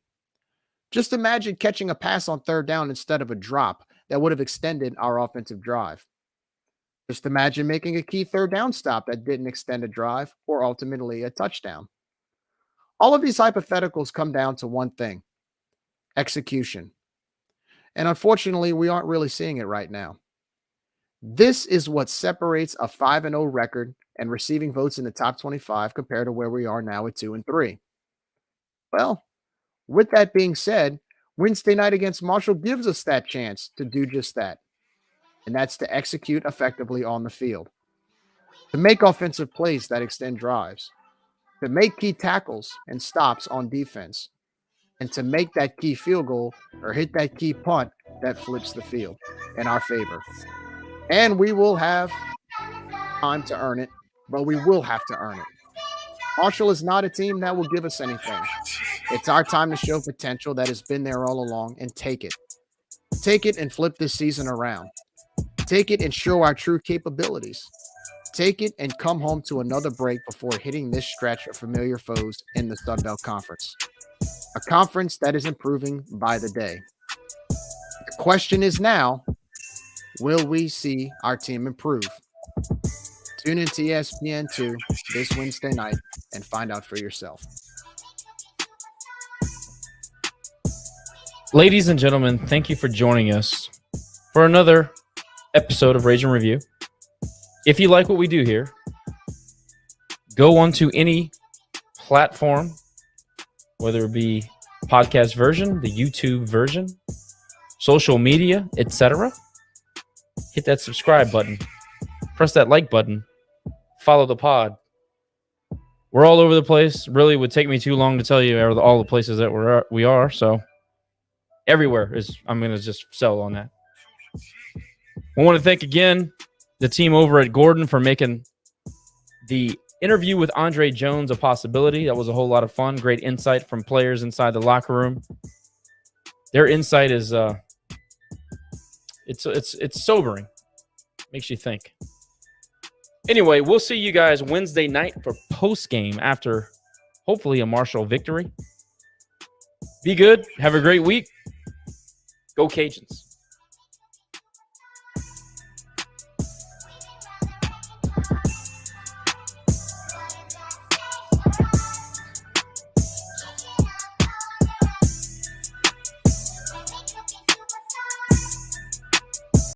Just imagine catching a pass on third down instead of a drop that would have extended our offensive drive. Just imagine making a key third down stop that didn't extend a drive or ultimately a touchdown. All of these hypotheticals come down to one thing: execution. And unfortunately, we aren't really seeing it right now. This is what separates a 5-0 record and receiving votes in the top 25 compared to where we are now at 2-3. Well, with that being said, Wednesday night against Marshall gives us that chance to do just that. And that's to execute effectively on the field, to make offensive plays that extend drives, to make key tackles and stops on defense, and to make that key field goal or hit that key punt that flips the field in our favor. And we will have time to earn it, but we will have to earn it. Marshall is not a team that will give us anything. It's our time to show potential that has been there all along and take it. Take it and flip this season around. Take it and show our true capabilities. Take it and come home to another break before hitting this stretch of familiar foes in the Sun Belt Conference. A conference that is improving by the day. The question is now, will we see our team improve? Tune in to ESPN2 this Wednesday night and find out for yourself. Ladies and gentlemen, thank you for joining us for another episode of Ragin Review. If you like what we do here, go onto any platform, whether it be podcast version, the YouTube version, social media, etc. Hit that subscribe button. Press that like button. Follow the pod. We're all over the place. Really would take me too long to tell you all the places that we are. So everywhere I'm going to just sell on that. I want to thank again the team over at Gordon for making the interview with Andre Jones a possibility. That was a whole lot of fun. Great insight from players inside the locker room. Their insight is it's sobering. Makes you think. Anyway, we'll see you guys Wednesday night for post game after hopefully a Marshall victory. Be good. Have a great week. Go Cajuns.